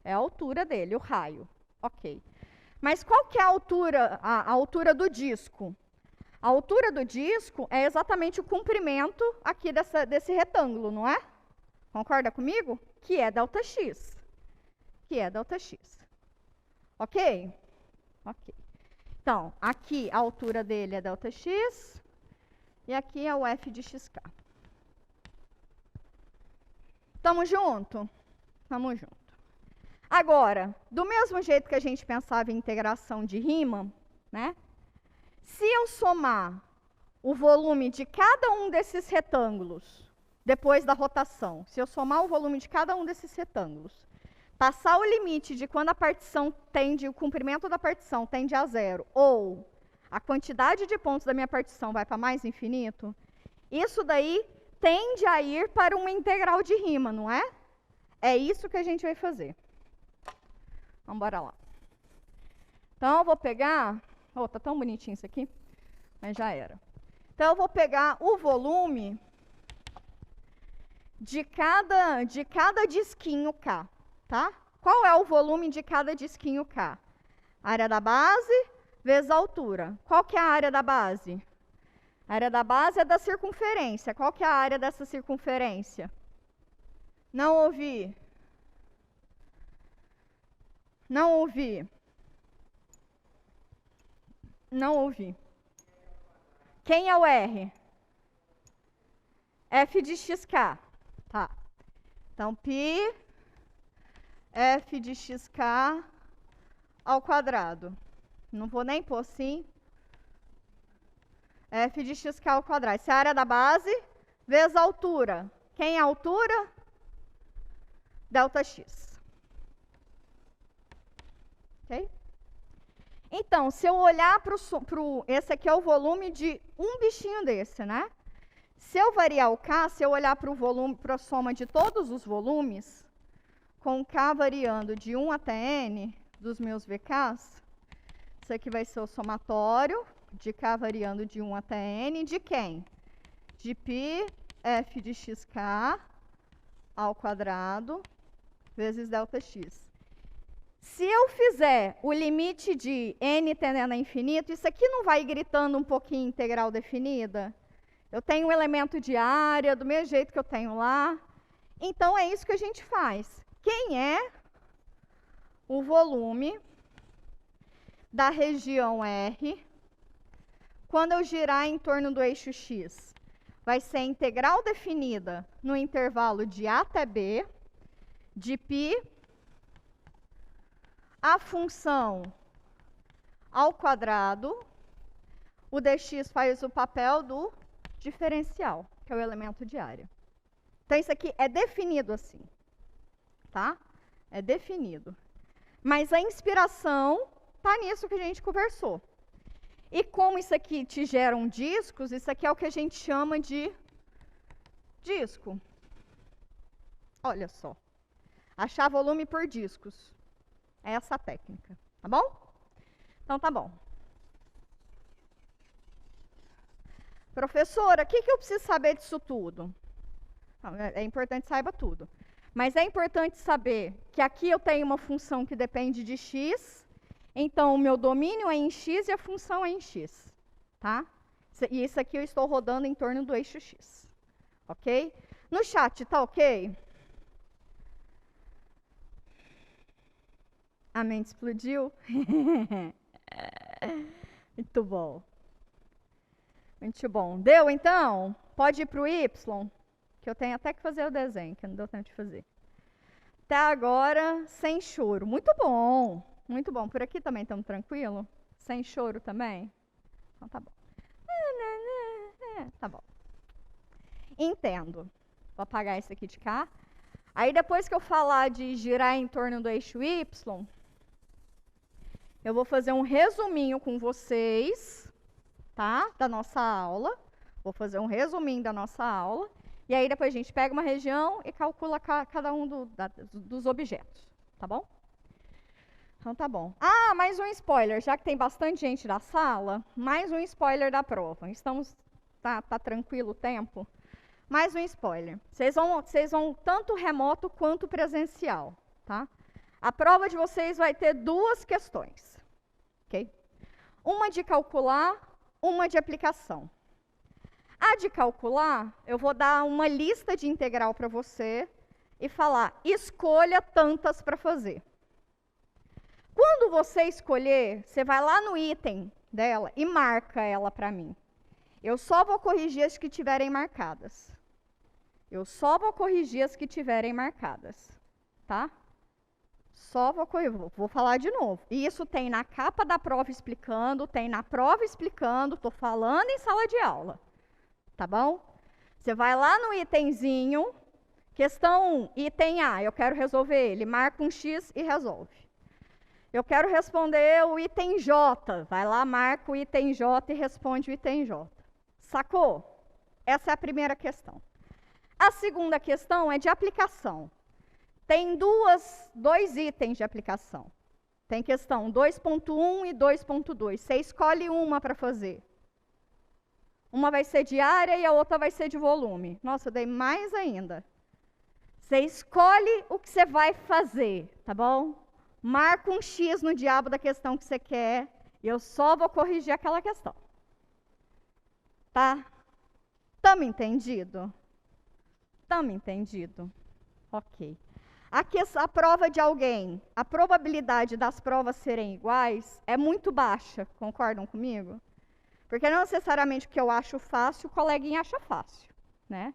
É a altura dele, o raio. Ok. Mas qual que é a altura do disco? A altura do disco é exatamente o comprimento aqui desse retângulo, não é? Concorda comigo? Que é ΔX. Que é ΔX. Ok? Ok. Então, aqui a altura dele é ΔX e aqui é o f de xk. Tamo junto? Tamo junto. Agora, do mesmo jeito que a gente pensava em integração de Riemann, né? Se eu somar o volume de cada um desses retângulos, depois da rotação, se eu somar o volume de cada um desses retângulos, passar o limite de quando a partição tende, o comprimento da partição tende a 0, ou a quantidade de pontos da minha partição vai para mais infinito, isso daí tende a ir para uma integral de Riemann, não é? É isso que a gente vai fazer. Vamos embora lá. Então, eu vou pegar... Oh, tá tão bonitinho isso aqui, mas já era. Então, eu vou pegar o volume de cada disquinho K, tá? Qual é o volume de cada disquinho K? Área da base vezes a altura. Qual que é a área da base? A área da base é da circunferência. Qual que é a área dessa circunferência? Não ouvi. Não ouvi. Não ouvi. Quem é o R? F de xk. Tá. Então, π f de xk ao quadrado. Não vou nem pôr assim. F de xk ao quadrado. Essa é a área da base vezes a altura. Quem é a altura? Δx. Ok? Então, se eu olhar para o... Esse aqui é o volume de um bichinho desse, né? Se eu variar o K, se eu olhar para o volume, para a soma de todos os volumes, com o K variando de 1 até N dos meus VKs, isso aqui vai ser o somatório de K variando de 1 até N, de quem? De π f de xk ao quadrado vezes Δx. Se eu fizer o limite de N tendendo a infinito, isso aqui não vai gritando um pouquinho integral definida? Eu tenho um elemento de área, do mesmo jeito que eu tenho lá. Então, é isso que a gente faz. Quem é o volume da região R quando eu girar em torno do eixo X? Vai ser a integral definida no intervalo de A até B, de π, a função ao quadrado, o dx faz o papel do diferencial, que é o elemento de área. Então, isso aqui é definido assim, tá? É definido. Mas a inspiração está nisso que a gente conversou. E como isso aqui te geram discos, isso aqui é o que a gente chama de disco. Olha só. Achar volume por discos. É essa a técnica, tá bom? Então, tá bom. Professora, o que eu preciso saber disso tudo? Não, é importante que saiba tudo. Mas é importante saber que aqui eu tenho uma função que depende de x. Então, o meu domínio é em x e a função é em x, tá? E isso aqui eu estou rodando em torno do eixo x, ok? No chat, tá ok? A mente explodiu? Muito bom. Muito bom. Deu, então? Pode ir para o y, que eu tenho até que fazer o desenho, que não deu tempo de fazer. Até agora, sem choro. Muito bom. Muito bom. Por aqui também estamos tranquilo? Sem choro também? Então tá bom. Tá bom. Entendo. Vou apagar esse aqui de cá. Aí depois que eu falar de girar em torno do eixo y, eu vou fazer um resuminho com vocês, tá? Da nossa aula. Vou fazer um resuminho da nossa aula. E aí depois a gente pega uma região e calcula cada um dos objetos, tá bom? Então tá bom. Ah, mais um spoiler, já que tem bastante gente na sala, mais um spoiler da prova. Tá tranquilo o tempo? Mais um spoiler. Vocês vão tanto remoto quanto presencial, tá? A prova de vocês vai ter duas questões, ok? Uma de calcular, uma de aplicação. A de calcular, eu vou dar uma lista de integral para você e falar, escolha tantas para fazer. Quando você escolher, você vai lá no item dela e marca ela para mim. Eu só vou corrigir as que tiverem marcadas. Eu só vou corrigir as que tiverem marcadas, tá? Só vou falar de novo. E isso tem na capa da prova explicando, tem na prova explicando, estou falando em sala de aula. Tá bom? Você vai lá no itemzinho, questão 1, item A, eu quero resolver ele, marca um X e resolve. Eu quero responder o item J, vai lá, marca o item J e responde o item J. Sacou? Essa é a primeira questão. A segunda questão é de aplicação. Tem dois itens de aplicação. Tem questão 2.1 e 2.2. Você escolhe uma para fazer. Uma vai ser de área e a outra vai ser de volume. Nossa, eu dei mais ainda. Você escolhe o que você vai fazer, tá bom? Marca um X no diabo da questão que você quer. E eu só vou corrigir aquela questão. Tá? Tamo entendido? Tamo entendido? Ok. Aqui, a prova de alguém, a probabilidade das provas serem iguais é muito baixa. Concordam comigo? Porque não necessariamente o que eu acho fácil, o coleguinha acha fácil, né?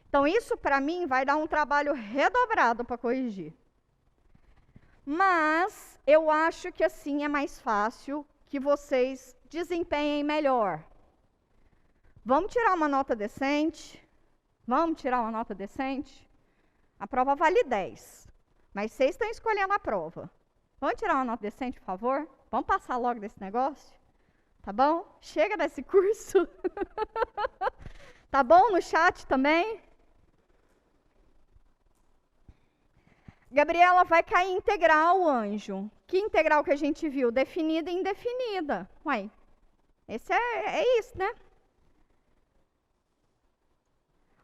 Então, isso para mim vai dar um trabalho redobrado para corrigir. Mas eu acho que assim é mais fácil que vocês desempenhem melhor. Vamos tirar uma nota decente, Vamos tirar uma nota decente? A prova vale 10, mas vocês estão escolhendo a prova. Vamos tirar uma nota decente, por favor? Vamos passar logo desse negócio? Tá bom? Chega desse curso. Tá bom? No chat também? Gabriela, vai cair integral, anjo. Que integral que a gente viu? Definida e indefinida. Uai, esse é isso, né?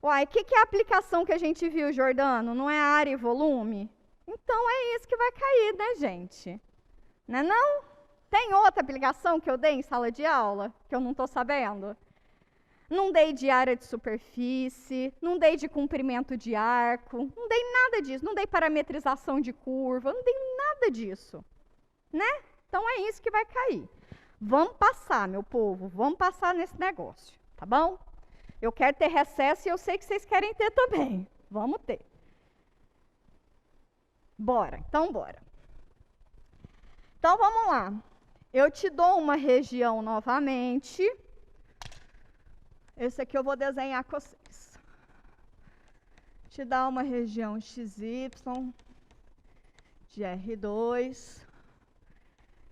Uai, o que é a aplicação que a gente viu, Jordano? Não é área e volume? Então é isso que vai cair, né, gente? Não é não? Tem outra aplicação que eu dei em sala de aula, que eu não estou sabendo? Não dei de área de superfície, não dei de comprimento de arco, não dei nada disso, não dei parametrização de curva, não dei nada disso, né? Então é isso que vai cair. Vamos passar, meu povo, vamos passar nesse negócio, tá bom? Eu quero ter recesso e eu sei que vocês querem ter também. Vamos ter. Bora, então bora. Então vamos lá. Eu te dou uma região novamente. Esse aqui eu vou desenhar com vocês. Te dá uma região XY de R2,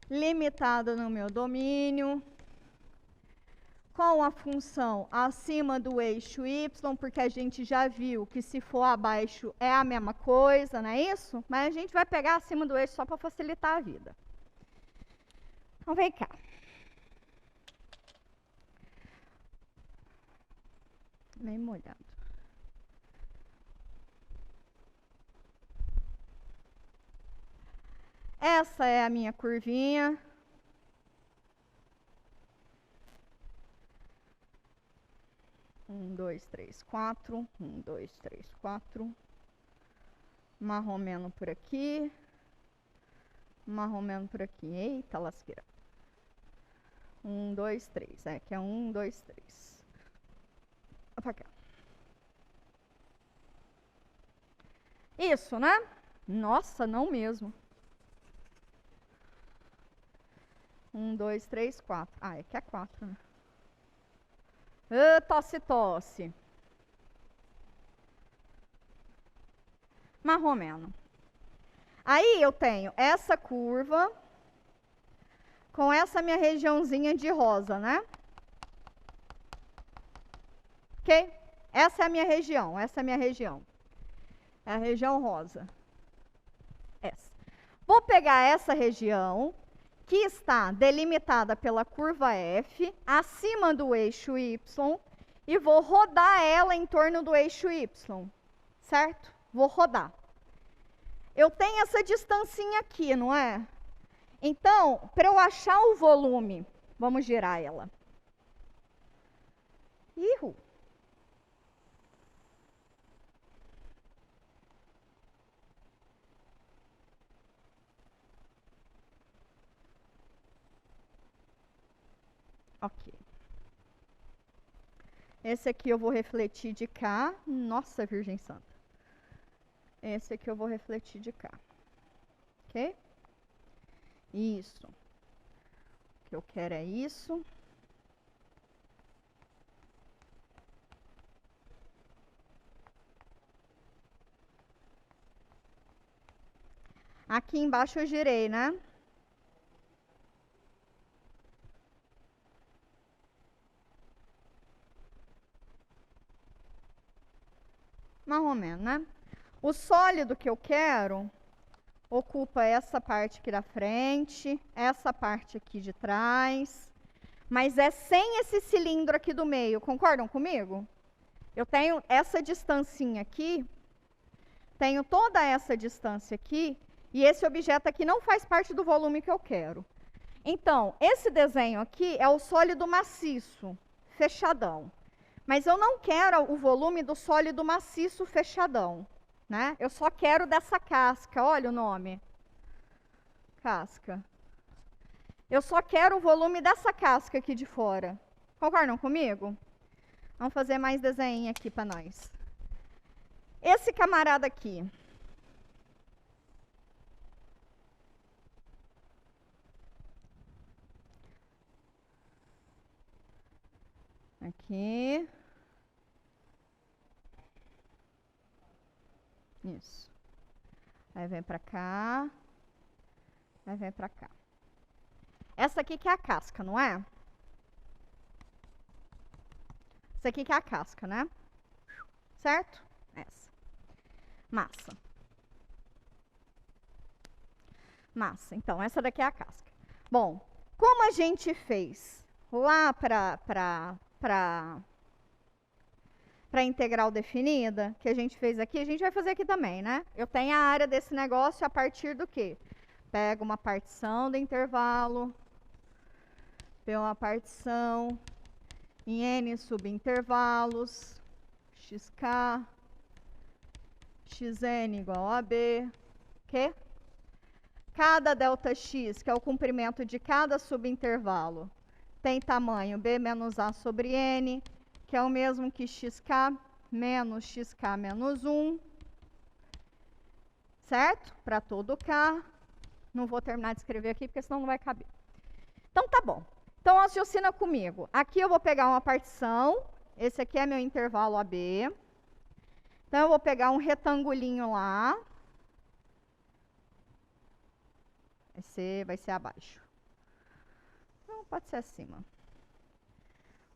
limitada no meu domínio, com a função acima do eixo Y, porque a gente já viu que se for abaixo é a mesma coisa, não é isso? Mas a gente vai pegar acima do eixo só para facilitar a vida. Então vem cá. Bem molhado. Essa é a minha curvinha. Um, dois, três, quatro. Um, dois, três, quatro. Marromeno por aqui. Marromeno por aqui. Eita, lasqueira. Um, dois, três. É, que é um, dois, três. Pra cá. Isso, né? Nossa, não mesmo. Um, dois, três, quatro. Ah, é que é quatro, né? Tosse, tosse. Marromeno. Aí eu tenho essa curva com essa minha regiãozinha de rosa, né? Ok? Essa é a minha região, essa é a minha região. É a região rosa. Essa. Vou pegar essa região, que está delimitada pela curva F, acima do eixo Y, e vou rodar ela em torno do eixo Y, certo? Vou rodar. Eu tenho essa distancinha aqui, não é? Então, para eu achar o volume, vamos girar ela. Ihu. Ok. Esse aqui eu vou refletir de cá. Nossa, Virgem Santa. Esse aqui eu vou refletir de cá. Ok? Isso. O que eu quero é isso. Aqui embaixo eu girei, né? Mais ou menos, né? O sólido que eu quero ocupa essa parte aqui da frente, essa parte aqui de trás, mas é sem esse cilindro aqui do meio, concordam comigo? Eu tenho essa distancinha aqui, tenho toda essa distância aqui, e esse objeto aqui não faz parte do volume que eu quero. Então, esse desenho aqui é o sólido maciço, fechadão. Mas eu não quero o volume do sólido maciço fechadão, né? Eu só quero dessa casca, olha o nome. Casca. Eu só quero o volume dessa casca aqui de fora. Concordam comigo? Vamos fazer mais desenho aqui para nós. Esse camarada aqui. Aqui. Isso. Aí vem pra cá. Aí vem pra cá. Essa aqui que é a casca, não é? Essa aqui que é a casca, né? Certo? Essa. Massa. Massa. Então, essa daqui é a casca. Bom, como a gente fez lá para integral definida, que a gente fez aqui, a gente vai fazer aqui também, né? Eu tenho a área desse negócio a partir do quê? Pego uma partição do intervalo, pego uma partição em n subintervalos, xk, xn igual a b, que cada ΔX, que é o comprimento de cada subintervalo, tem tamanho b menos a sobre n, que é o mesmo que xk menos 1, certo? Para todo k. Não vou terminar de escrever aqui, porque senão não vai caber. Então, tá bom. Então, raciocina comigo. Aqui eu vou pegar uma partição. Esse aqui é meu intervalo AB. Então, eu vou pegar um retangulinho lá. Vai ser abaixo. Não, pode ser acima.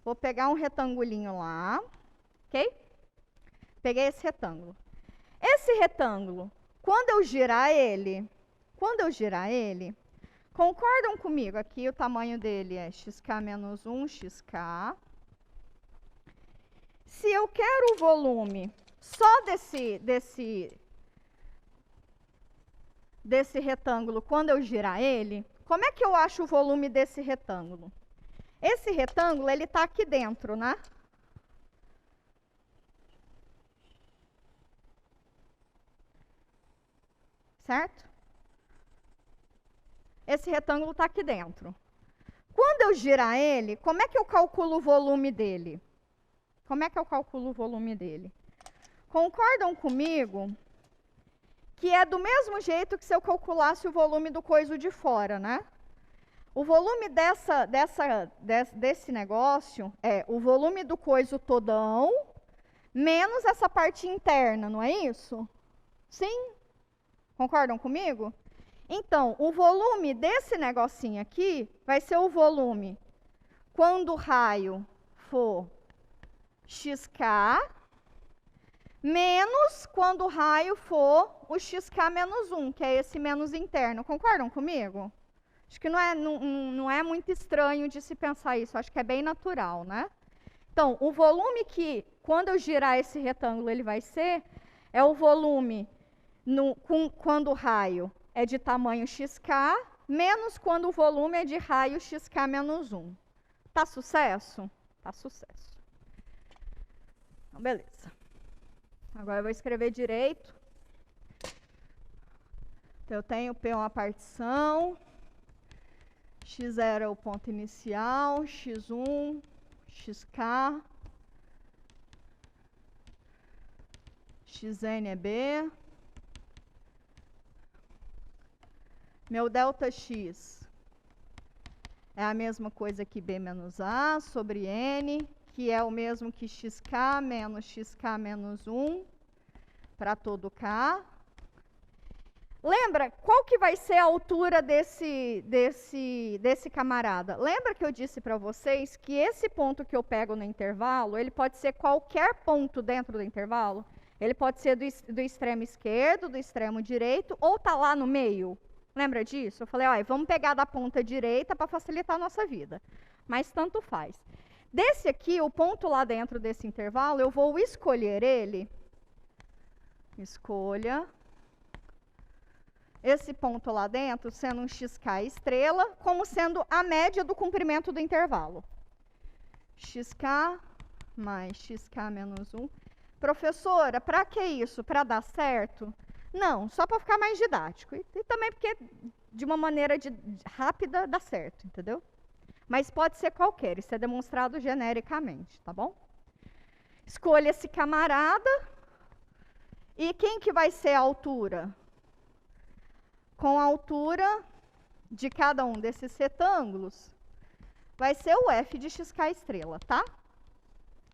Vou pegar um retangulinho lá. Ok? Peguei esse retângulo. Esse retângulo, quando eu girar ele, concordam comigo? Aqui o tamanho dele é xk menos 1, xk. Se eu quero o volume só desse retângulo, quando eu girar ele, como é que eu acho o volume desse retângulo? Esse retângulo, ele está aqui dentro, né? Certo? Esse retângulo está aqui dentro. Quando eu girar ele, como é que eu calculo o volume dele? Como é que eu calculo o volume dele? Concordam comigo que é do mesmo jeito que se eu calculasse o volume do coiso de fora, né? O volume desse negócio é o volume do coiso todão menos essa parte interna, não é isso? Sim? Concordam comigo? Então, o volume desse negocinho aqui vai ser o volume quando o raio for xk, menos quando o raio for o xk menos 1, que é esse menos interno. Concordam comigo? Acho que não é muito estranho de se pensar isso, acho que é bem natural, né? Então, o volume que, quando eu girar esse retângulo, ele vai ser, é o volume quando o raio é de tamanho xk, menos quando o volume é de raio xk menos 1. Tá sucesso? Tá sucesso. Então, beleza. Agora eu vou escrever direito. Então, eu tenho P uma partição, x0 é o ponto inicial, x1, xk, xn é b. Meu ΔX é a mesma coisa que B menos A sobre N, que é o mesmo que xk menos 1 para todo K. Lembra qual que vai ser a altura desse camarada? Lembra que eu disse para vocês que esse ponto que eu pego no intervalo, ele pode ser qualquer ponto dentro do intervalo? Ele pode ser do extremo esquerdo, do extremo direito, ou tá lá no meio? Lembra disso? Eu falei, olha, vamos pegar da ponta direita para facilitar a nossa vida. Mas tanto faz. Desse aqui, o ponto lá dentro desse intervalo, eu vou escolher ele. Escolha. Esse ponto lá dentro sendo um xk estrela, como sendo a média do comprimento do intervalo. Xk mais xk menos 1. Professora, para que isso? Para dar certo? Não, só para ficar mais didático. E também porque, de uma maneira rápida, dá certo, entendeu? Mas pode ser qualquer, isso é demonstrado genericamente, tá bom? Escolha esse camarada. E quem que vai ser a altura? Com a altura de cada um desses retângulos, vai ser o f de xk estrela, tá?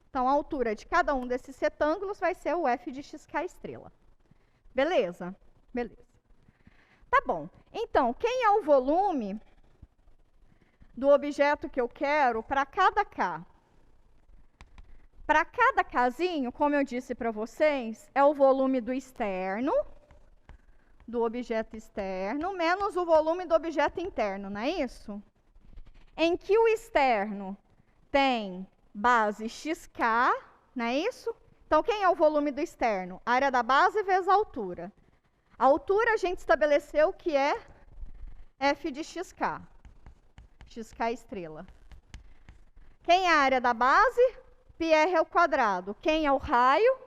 Então, a altura de cada um desses retângulos vai ser o f de xk estrela. Beleza? Beleza. Tá bom. Então, quem é o volume do objeto que eu quero para cada K? Para cada Kzinho, como eu disse para vocês, é o volume do externo, do objeto externo, menos o volume do objeto interno, não é isso? Em que o externo tem base xk, não é isso? Então, quem é o volume do externo? Área da base vezes a altura. A altura a gente estabeleceu que é f de xk. Xk estrela. Quem é a área da base? πr ao quadrado. Quem é o raio?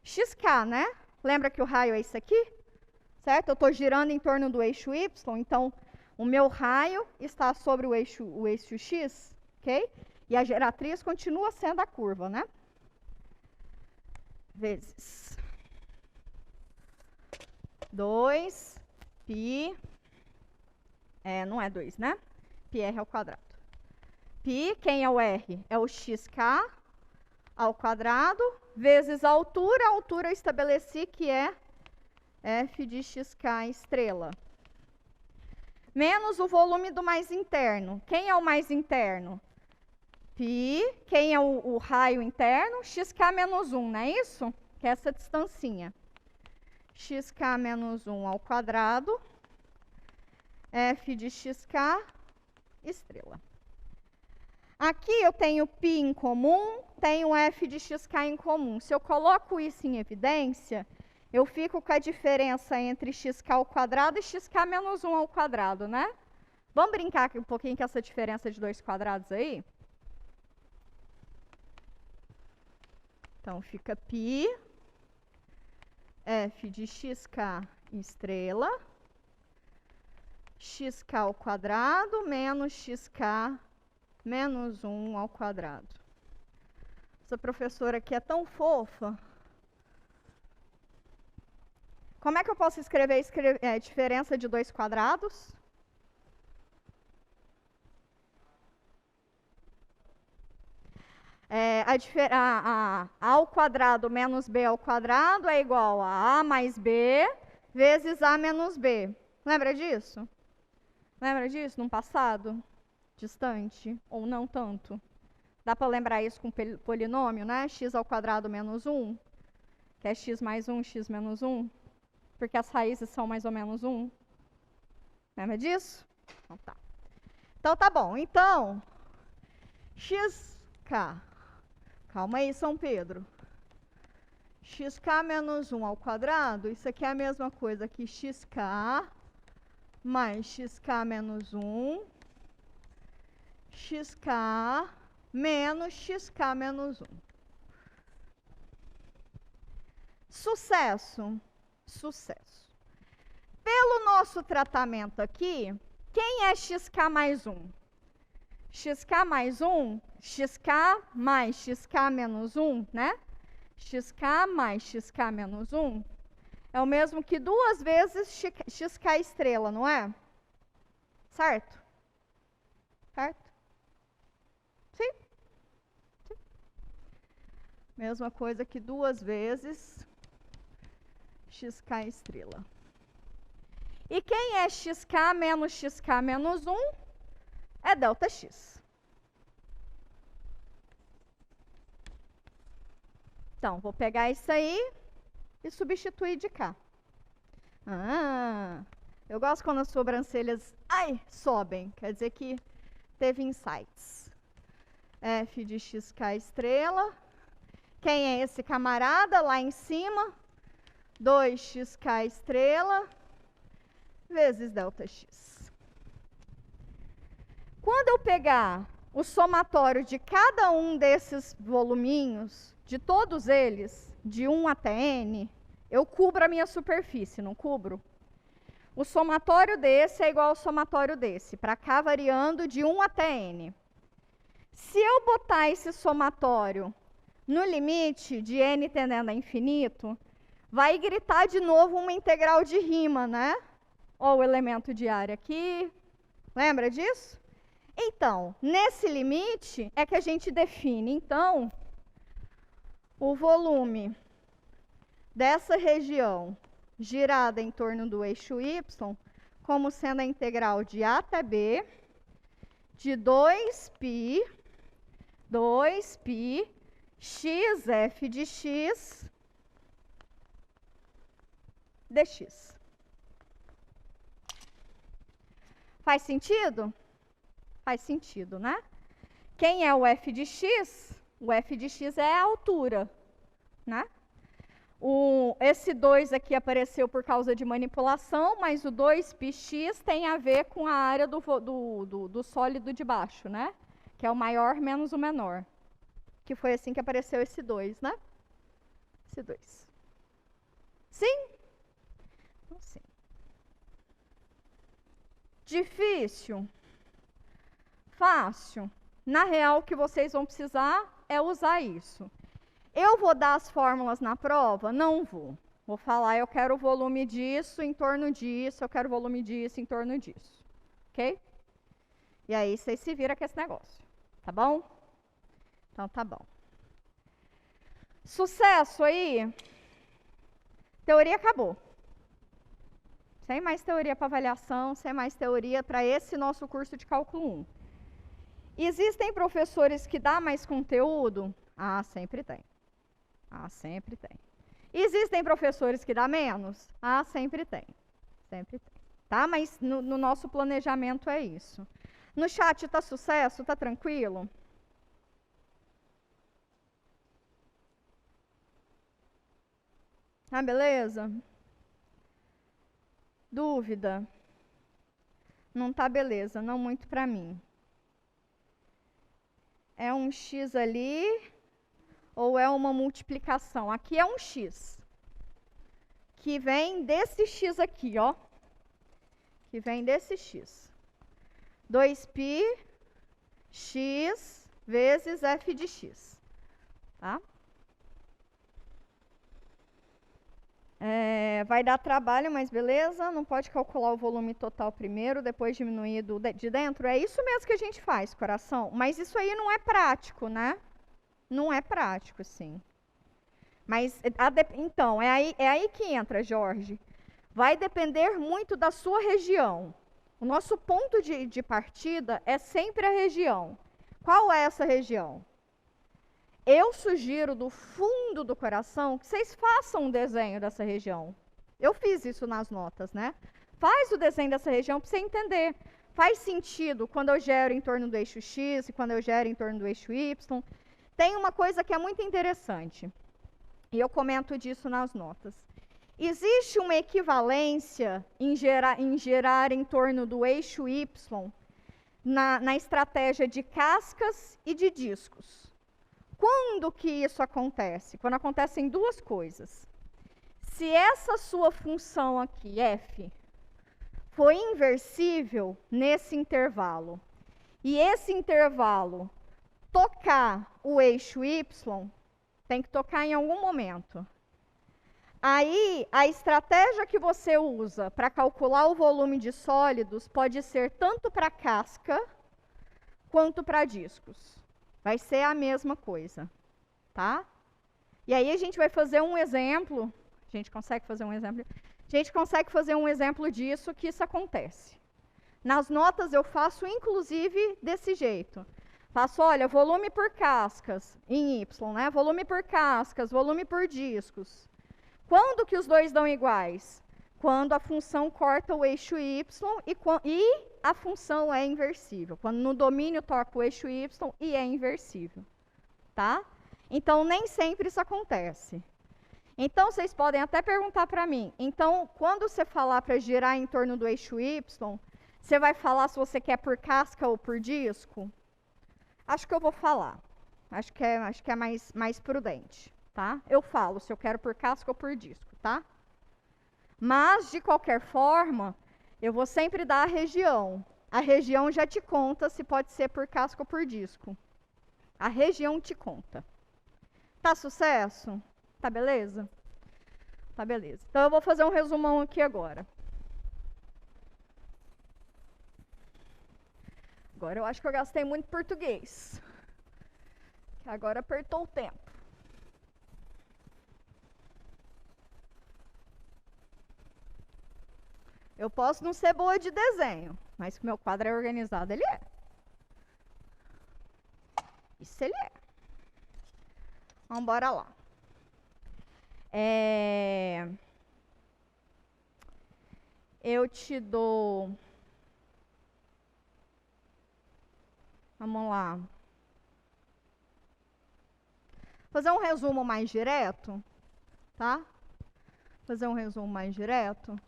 Xk, né? Lembra que o raio é isso aqui? Certo? Eu estou girando em torno do eixo y, então o meu raio está sobre o eixo x, ok? E a geratriz continua sendo a curva, né? Vezes 2 π, não é 2, né? πr ao quadrado. Π, quem é o r? É o xk ao quadrado, vezes a altura eu estabeleci que é f de xk estrela. Menos o volume do mais interno. Quem é o mais interno? Π, quem é o raio interno? Xk menos 1, não é isso? Que é essa distancinha. Xk menos 1 ao quadrado, f de xk estrela. Aqui eu tenho π em comum, tenho f de xk em comum. Se eu coloco isso em evidência, eu fico com a diferença entre xk ao quadrado e xk menos 1 ao quadrado, né? Vamos brincar um pouquinho com essa diferença de 2 quadrados aí? Então, fica π, f de xk estrela, xk ao quadrado menos xk menos 1 ao quadrado. Essa professora aqui é tão fofa. Como é que eu posso escrever a diferença de 2 quadrados? A ao quadrado menos b ao quadrado é igual a a mais b vezes a menos b. Lembra disso? Lembra disso no passado? Distante, ou não tanto. Dá para lembrar isso com polinômio, né? X ao quadrado menos 1, que é x mais 1, x menos 1, porque as raízes são mais ou menos 1. Lembra disso? Então tá. Então tá bom. Então, xk, calma aí, São Pedro. Xk menos 1 ao quadrado, isso aqui é a mesma coisa que xk mais xk menos 1, xk menos xk menos 1. Sucesso. Sucesso. Pelo nosso tratamento aqui, quem é xk mais 1? Xk mais 1, xk mais xk menos 1, né? Xk mais xk menos 1 é o mesmo que 2 vezes xk estrela, não é? Certo? Certo? Sim? Sim. Mesma coisa que 2 vezes xk estrela. E quem é xk menos 1 é ΔX. Então, vou pegar isso aí e substituir de cá. Eu gosto quando as sobrancelhas sobem, quer dizer que teve insights. F de xk estrela. Quem é esse camarada lá em cima? 2xk estrela vezes ΔX. Quando eu pegar o somatório de cada um desses voluminhos, de todos eles, de 1 até n, eu cubro a minha superfície, não cubro? O somatório desse é igual ao somatório desse, para cá variando de 1 até n. Se eu botar esse somatório no limite de n tendendo a infinito, vai gritar de novo uma integral de Riemann, né? Ou o elemento de área aqui. Lembra disso? Então, nesse limite é que a gente define, então, o volume dessa região girada em torno do eixo y, como sendo a integral de a até b, de 2π x f de x dx. Faz sentido? Faz sentido, né? Quem é o f de x? O f de x é a altura, né? Esse 2 aqui apareceu por causa de manipulação, mas o 2πx tem a ver com a área do sólido de baixo, né? Que é o maior menos o menor. Que foi assim que apareceu esse 2, né? Esse 2. Sim? Então, sim. Difícil? Fácil? Na real, o que vocês vão precisar é usar isso. Eu vou dar as fórmulas na prova? Não vou. Vou falar, eu quero o volume disso em torno disso, eu quero o volume disso em torno disso. Ok? E aí vocês se viram com esse negócio. Tá bom? Então tá bom. Sucesso aí? Teoria acabou. Sem mais teoria para avaliação, sem mais teoria para esse nosso curso de cálculo 1. Existem professores que dão mais conteúdo? Ah, sempre tem. Ah, sempre tem. Existem professores que dão menos? Ah, sempre tem. Sempre tem. Tá? Mas no nosso planejamento é isso. No chat tá sucesso? Tá tranquilo? Ah, beleza? Dúvida? Não tá beleza, não muito para mim. É um x ali ou é uma multiplicação? Aqui é um x, que vem desse x aqui, ó. Que vem desse x. 2π x vezes f de x. Tá? Vai dar trabalho, mas beleza. Não pode calcular o volume total primeiro, depois diminuir de dentro. É isso mesmo que a gente faz, coração. Mas isso aí não é prático, né? Não é prático, sim. Mas, então, é aí que entra, Jorge. Vai depender muito da sua região. O nosso ponto de partida é sempre a região. Qual é essa região? Eu sugiro do fundo do coração que vocês façam um desenho dessa região. Eu fiz isso nas notas, né? Faz o desenho dessa região para você entender. Faz sentido quando eu gero em torno do eixo x e quando eu gero em torno do eixo y. Tem uma coisa que é muito interessante, e eu comento disso nas notas. Existe uma equivalência em gerar em torno do eixo y na estratégia de cascas e de discos. Quando que isso acontece? Quando acontecem duas coisas. Se essa sua função aqui, f, for inversível nesse intervalo, e esse intervalo tocar o eixo y, tem que tocar em algum momento. Aí, a estratégia que você usa para calcular o volume de sólidos pode ser tanto para casca quanto para discos. Vai ser a mesma coisa, tá? E aí a gente vai fazer um exemplo. A gente consegue fazer um exemplo? A gente consegue fazer um exemplo disso, que isso acontece. Nas notas eu faço, inclusive, desse jeito. Faço, olha, volume por cascas, em Y, né? Volume por cascas, volume por discos. Quando que os dois dão iguais? Quando a função corta o eixo y e a função é inversível. Quando no domínio toca o eixo y e é inversível. Tá? Então, nem sempre isso acontece. Então, vocês podem até perguntar para mim. Então, quando você falar para girar em torno do eixo y, você vai falar se você quer por casca ou por disco? Acho que eu vou falar. Acho que é mais prudente. Tá? Eu falo se eu quero por casca ou por disco, tá? Mas, de qualquer forma, eu vou sempre dar a região. A região já te conta se pode ser por casca ou por disco. A região te conta. Tá sucesso? Tá beleza? Tá beleza. Então, eu vou fazer um resumão aqui agora. Agora eu acho que eu gastei muito português. Agora apertou o tempo. Eu posso não ser boa de desenho, mas que meu quadro é organizado, ele é. Isso ele é. Vamos embora lá. Eu te dou... Vamos lá. Fazer um resumo mais direto, tá? Fazer um resumo mais direto.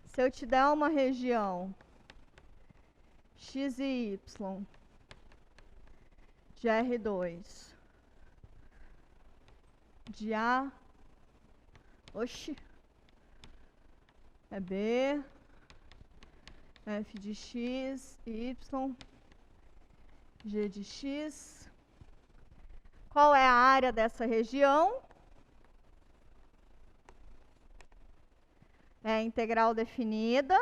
Se eu te der uma região x e y de R2 de A, oxi, é B, F de x, Y, G de x. Qual é a área dessa região? É a integral definida.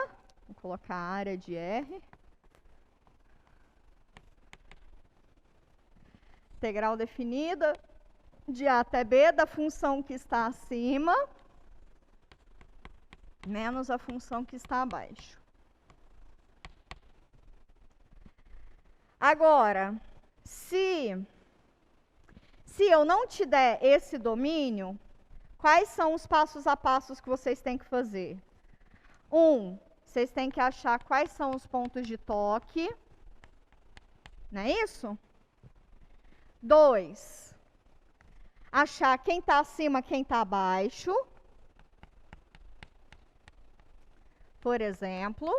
Vou colocar a área de R. Integral definida de A até B da função que está acima menos a função que está abaixo. Agora, se eu não te der esse domínio, quais são os passos a passos que vocês têm que fazer? Vocês têm que achar quais são os pontos de toque. Não é isso? 2, achar quem está acima, quem está abaixo. Por exemplo,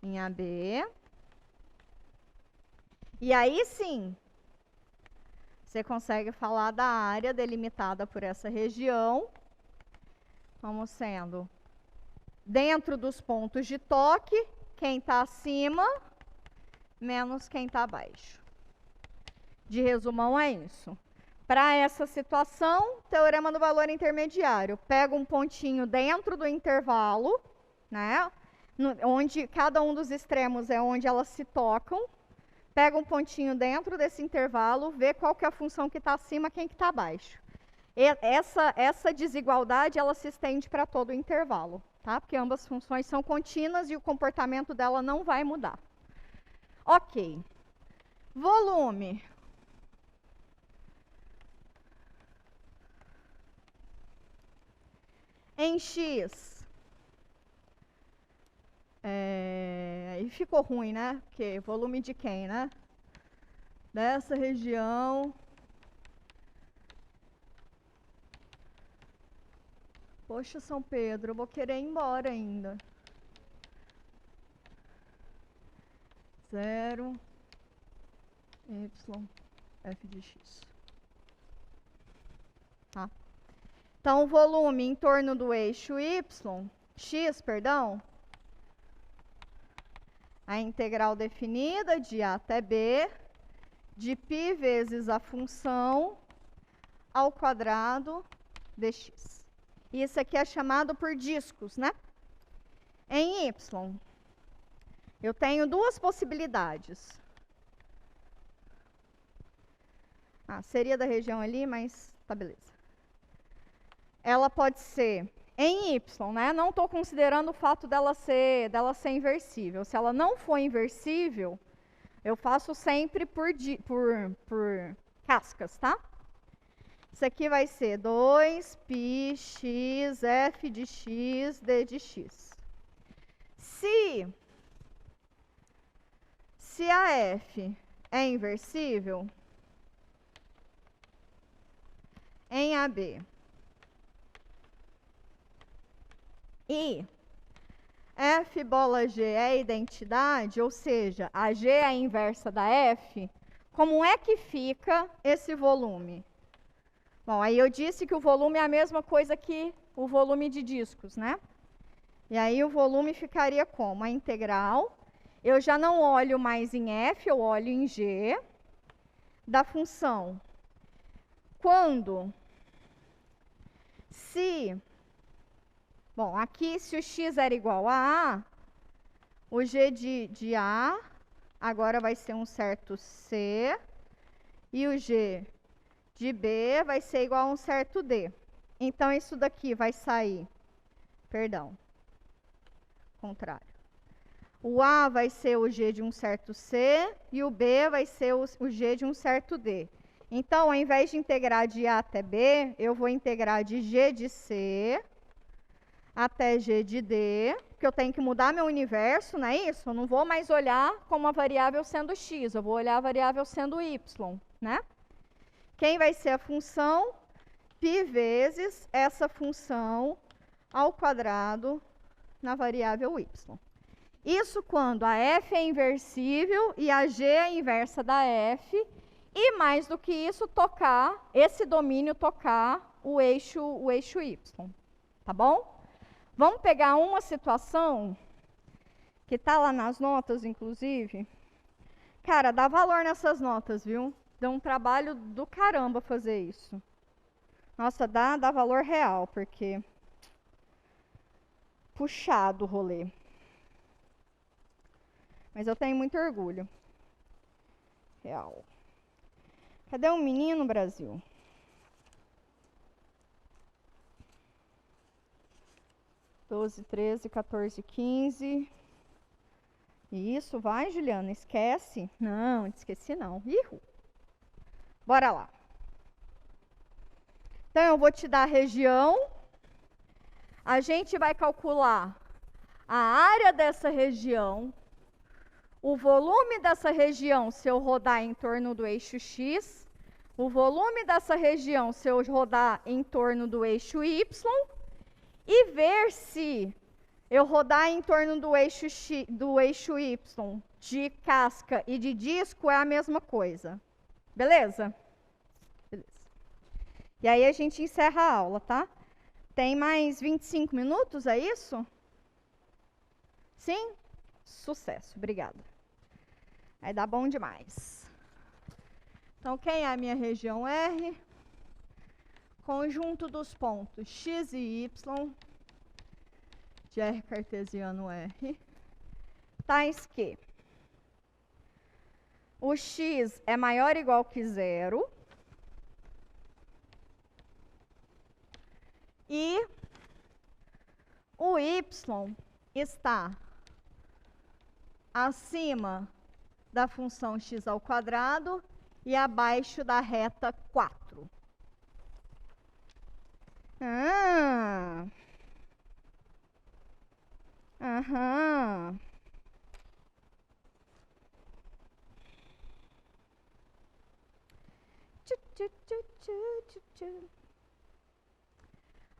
em AB. E aí sim, você consegue falar da área delimitada por essa região, como sendo dentro dos pontos de toque, quem está acima menos quem está abaixo. De resumão é isso. Para essa situação, teorema do valor intermediário. Pega um pontinho dentro do intervalo, né, onde cada um dos extremos é onde elas se tocam. Pega um pontinho dentro desse intervalo, vê qual que é a função que está acima, quem que está abaixo. Essa desigualdade, ela se estende para todo o intervalo, tá? Porque ambas funções são contínuas e o comportamento dela não vai mudar. Ok. Volume. Em X. Aí ficou ruim, né? Porque volume de quem, né? Dessa região. Poxa, São Pedro, eu vou querer ir embora ainda. 0, y, f de x. Tá? Então, o volume em torno do eixo x, perdão, a integral definida de A até B, de π vezes a função ao quadrado dx. Isso aqui é chamado por discos, né? Em y, eu tenho duas possibilidades. Seria da região ali, mas tá beleza. Ela pode ser em y, né? Não estou considerando o fato dela ser inversível. Se ela não for inversível, eu faço sempre por cascas, tá? Isso aqui vai ser 2πx f de x d de x. Se a f é inversível, em AB, e f bola g é a identidade, ou seja, a g é a inversa da f, como é que fica esse volume? Bom, aí eu disse que o volume é a mesma coisa que o volume de discos, né? E aí o volume ficaria como? A integral, eu já não olho mais em f, eu olho em g, da função. Quando? Bom, aqui se o x era igual a A, o g de A agora vai ser um certo C, e o g de B vai ser igual a um certo D. Então, isso daqui vai sair, perdão, contrário. O A vai ser o G de um certo C e o B vai ser o G de um certo D. Então, ao invés de integrar de A até B, eu vou integrar de G de C até G de D, porque eu tenho que mudar meu universo, não é isso? Eu não vou mais olhar como a variável sendo x, eu vou olhar a variável sendo y, né? Quem vai ser a função? Π vezes essa função ao quadrado na variável y. Isso quando a f é inversível e a g é inversa da f, e mais do que isso, tocar, esse domínio tocar o eixo y, tá bom? Vamos pegar uma situação que está lá nas notas, inclusive. Cara, dá valor nessas notas, viu? Dá um trabalho do caramba fazer isso. Nossa, dá valor real, porque puxado o rolê. Mas eu tenho muito orgulho. Real. Cadê o menino, Brasil? (12, 13, 14, 15. Isso, vai, Juliana, esquece. Não, esqueci não. Ihu. Bora lá. Então, eu vou te dar a região. A gente vai calcular a área dessa região, o volume dessa região se eu rodar em torno do eixo X, o volume dessa região se eu rodar em torno do eixo Y, e ver se eu rodar em torno do eixo Y de casca e de disco é a mesma coisa. Beleza? Beleza. E aí a gente encerra a aula, tá? Tem mais 25 minutos, é isso? Sim? Sucesso, obrigada. Vai dar bom demais. Então, quem é a minha região R? Conjunto dos pontos x e y de R cartesiano R, tais que o x é maior ou igual que 0 e o y está acima da função x ao quadrado e abaixo da reta 4. Aham.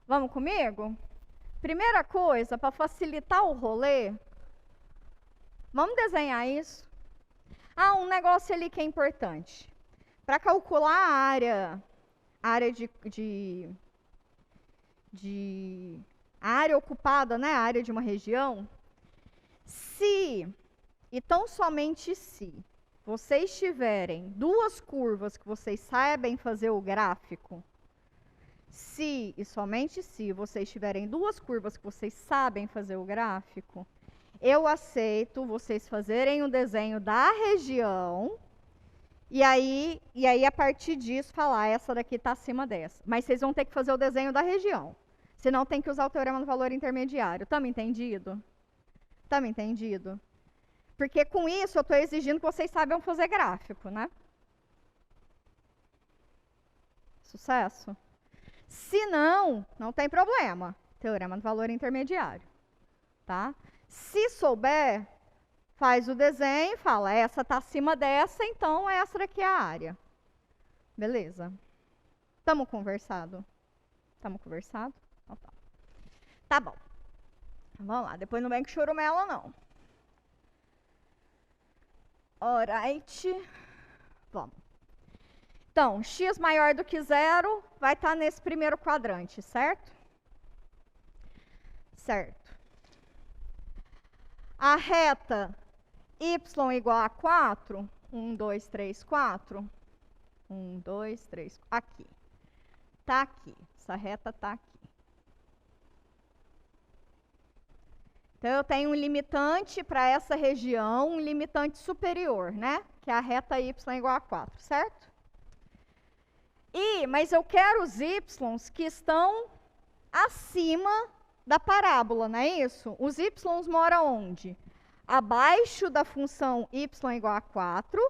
Vamos comigo? Primeira coisa, para facilitar o rolê, vamos desenhar isso. Um negócio ali que é importante. Para calcular a área a área ocupada, né, a área de uma região, se, e tão somente se, vocês tiverem duas curvas que vocês sabem fazer o gráfico, se e somente se vocês tiverem duas curvas que vocês sabem fazer o gráfico, eu aceito vocês fazerem o desenho da região e aí a partir disso falar, essa daqui está acima dessa. Mas vocês vão ter que fazer o desenho da região. Senão tem que usar o teorema do valor intermediário. Estamos entendido? Estamos entendido? Porque com isso eu estou exigindo que vocês saibam fazer gráfico, né? Sucesso? Se não, não tem problema. Teorema do valor intermediário. Tá? Se souber, faz o desenho e fala, essa está acima dessa, então essa daqui é a área. Beleza? Estamos conversado? Estamos conversado? Então, tá bom. Vamos lá, depois não vem com churumela, não. Alright. Vamos. Então, x maior do que 0 vai estar nesse primeiro quadrante, certo? Certo. A reta y igual a 4, 1, 2, 3, 4. 1, 2, 3, aqui. Está aqui. Essa reta está aqui. Então, eu tenho um limitante para essa região, um limitante superior, né? Que é a reta y igual a 4, certo? Mas eu quero os y's que estão acima da parábola, não é isso? Os y's moram onde? Abaixo da função y igual a 4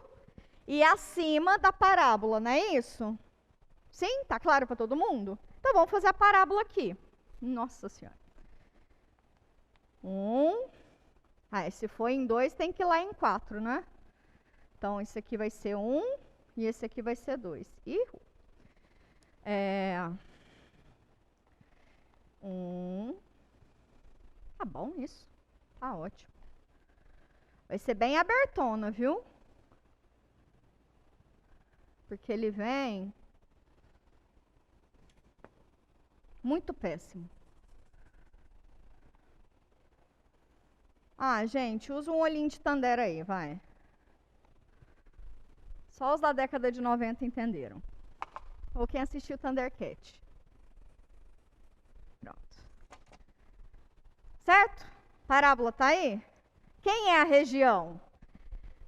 e acima da parábola, não é isso? Sim? Tá claro para todo mundo? Então vamos fazer a parábola aqui. Nossa Senhora. 1. Se for em 2, tem que ir lá em 4, né? Então, esse aqui vai ser 1 e esse aqui vai ser 2. 1. Tá bom isso. Tá ótimo. Vai ser bem abertona, viu? Porque ele vem muito péssimo. Gente, usa um olhinho de Tandera aí, vai. Só os da década de 90 entenderam. Ou quem assistiu Thundercat. Pronto. Certo? Parábola tá aí? Quem é a região?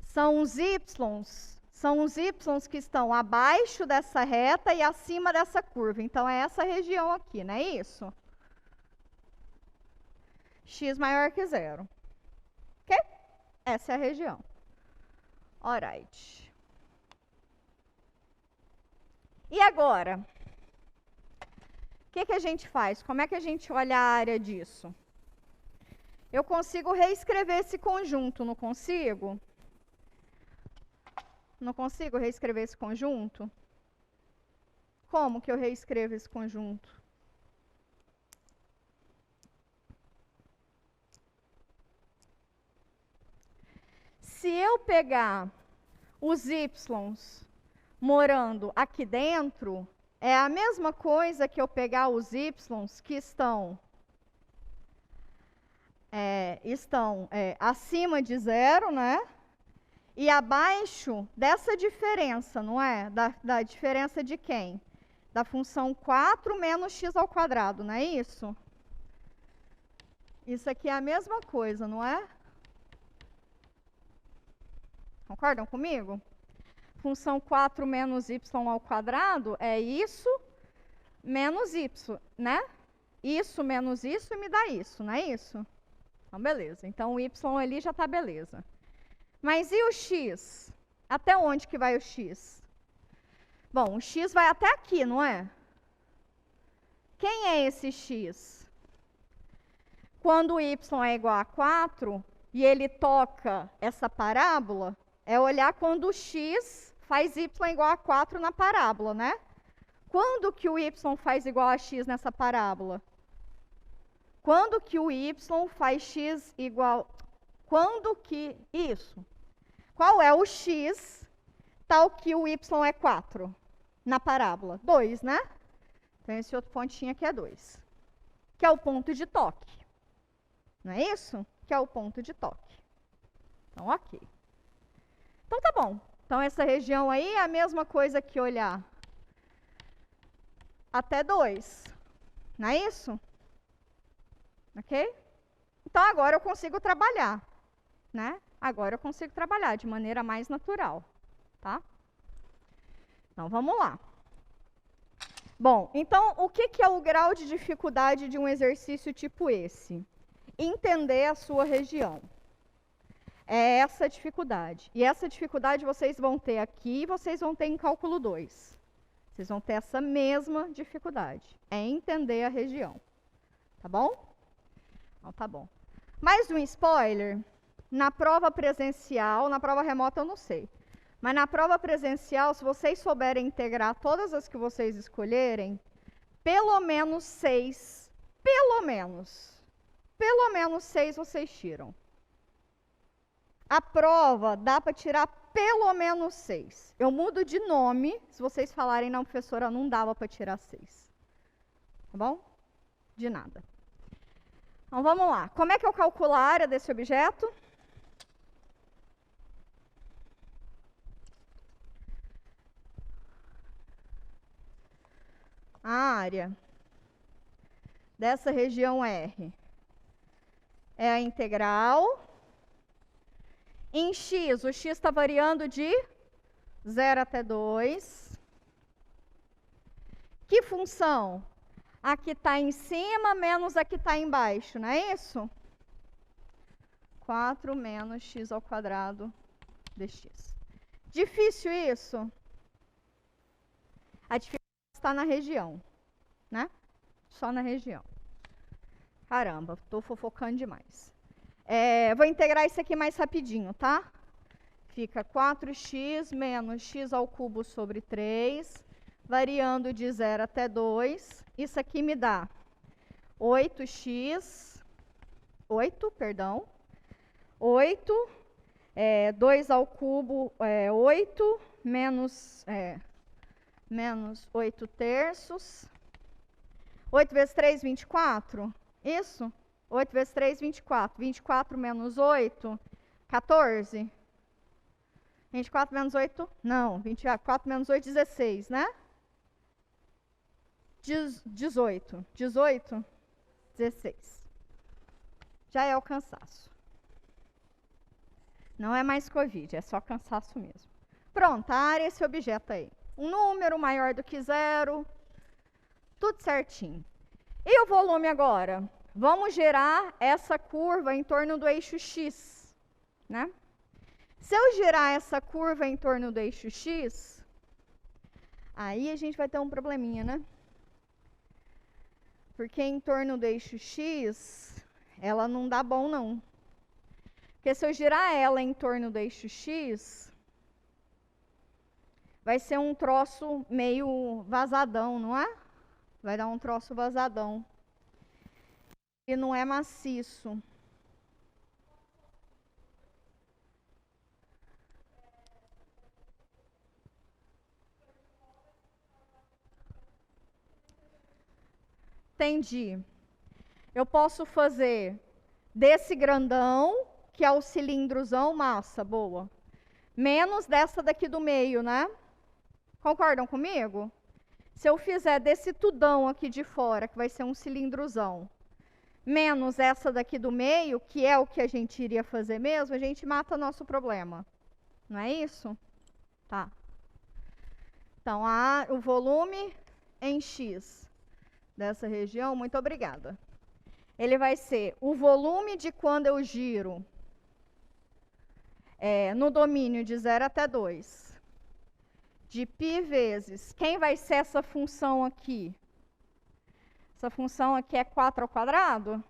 São os y's. São os y's que estão abaixo dessa reta e acima dessa curva. Então, é essa região aqui, não é isso? X maior que 0. Ok? Essa é a região. Alright. E agora? O que a gente faz? Como é que a gente olha a área disso? Eu consigo reescrever esse conjunto, não consigo? Não consigo reescrever esse conjunto? Como que eu reescrevo esse conjunto? Se eu pegar os y's morando aqui dentro, é a mesma coisa que eu pegar os y's que estão acima de 0, né? E abaixo dessa diferença, não é? Da diferença de quem? Da função 4 menos x ao quadrado, não é isso? Isso aqui é a mesma coisa, não é? Concordam comigo? Função 4 menos y ao quadrado é isso menos y, né? Isso menos isso e me dá isso, não é isso? Então, beleza. Então, o y ali já está beleza. Mas e o x? Até onde que vai o x? Bom, o x vai até aqui, não é? Quem é esse x? Quando o y é igual a 4 e ele toca essa parábola, é olhar quando o x faz y igual a 4 na parábola, né? Quando que o y faz igual a x nessa parábola? Quando que o y faz x igual... Quando que... Isso. Qual é o x tal que o y é 4 na parábola? 2, né? Então, esse outro pontinho aqui é 2. Que é o ponto de toque. Não é isso? Que é o ponto de toque. Então, ok. Então, tá bom. Então, essa região aí é a mesma coisa que olhar até 2. Não é isso? Ok? Então, agora eu consigo trabalhar, né? Agora eu consigo trabalhar de maneira mais natural, tá? Então, vamos lá. Bom, então, o que é o grau de dificuldade de um exercício tipo esse? Entender a sua região. É essa dificuldade. E essa dificuldade vocês vão ter aqui e vocês vão ter em cálculo 2. Vocês vão ter essa mesma dificuldade. É entender a região. Tá bom? Então, tá bom. Mais um spoiler. Na prova presencial, na prova remota eu não sei. Mas na prova presencial, se vocês souberem integrar todas as que vocês escolherem, pelo menos 6, pelo menos 6 vocês tiram. A prova dá para tirar pelo menos 6. Eu mudo de nome, se vocês falarem, não, professora, não dava para tirar 6. Tá bom? De nada. Então, vamos lá. Como é que eu calculo a área desse objeto? A área dessa região R é a integral. Em x, o x está variando de 0 até 2. Que função? A que está em cima menos a que está embaixo, não é isso? 4 menos x ao quadrado dx. Difícil isso? A dificuldade está na região, né? Só na região. Caramba, estou fofocando demais. Vou integrar isso aqui mais rapidinho, tá? Fica 4x menos x ao cubo sobre 3, variando de 0 até 2. Isso aqui me dá 8, menos 2 ao cubo é 8, menos 8 terços. 8 vezes 3, 24. Isso? 8 vezes 3, 24. 24 menos 8, 14. 24 menos 8, não. 24 menos 8, 16, né? 18. 18, 16. Já é o cansaço. Não é mais Covid, é só cansaço mesmo. Pronto, a área é esse objeto aí. Um número maior do que 0. Tudo certinho. E o volume agora? Vamos gerar essa curva em torno do eixo x, né? Se eu girar essa curva em torno do eixo x, aí a gente vai ter um probleminha, né? Porque em torno do eixo x, ela não dá bom, não. Porque se eu girar ela em torno do eixo x, vai ser um troço meio vazadão, não é? Vai dar um troço vazadão. E não é maciço. Entendi. Eu posso fazer desse grandão, que é o cilindrozão, massa, boa, menos dessa daqui do meio, né? Concordam comigo? Se eu fizer desse tudão aqui de fora, que vai ser um cilindrozão, menos essa daqui do meio, que é o que a gente iria fazer mesmo, a gente mata nosso problema. Não é isso? Tá. Então, o volume em x dessa região, muito obrigada. Ele vai ser o volume de quando eu giro no domínio de 0 até 2, de π vezes, quem vai ser essa função aqui? Essa função aqui é 4 ao quadrado?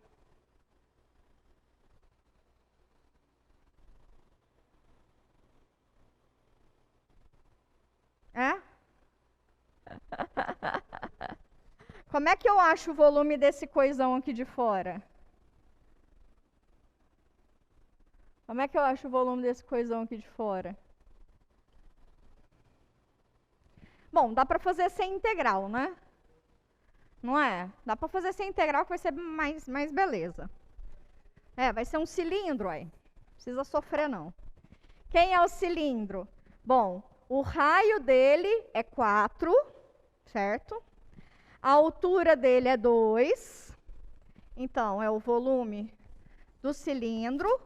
É? Como é que eu acho o volume desse coisão aqui de fora? Como é que eu acho o volume desse coisão aqui de fora? Bom, dá para fazer sem integral, né? Não é? Dá para fazer sem integral que vai ser mais beleza. Vai ser um cilindro aí. Não precisa sofrer, não. Quem é o cilindro? Bom, o raio dele é 4, certo? A altura dele é 2. Então, é o volume do cilindro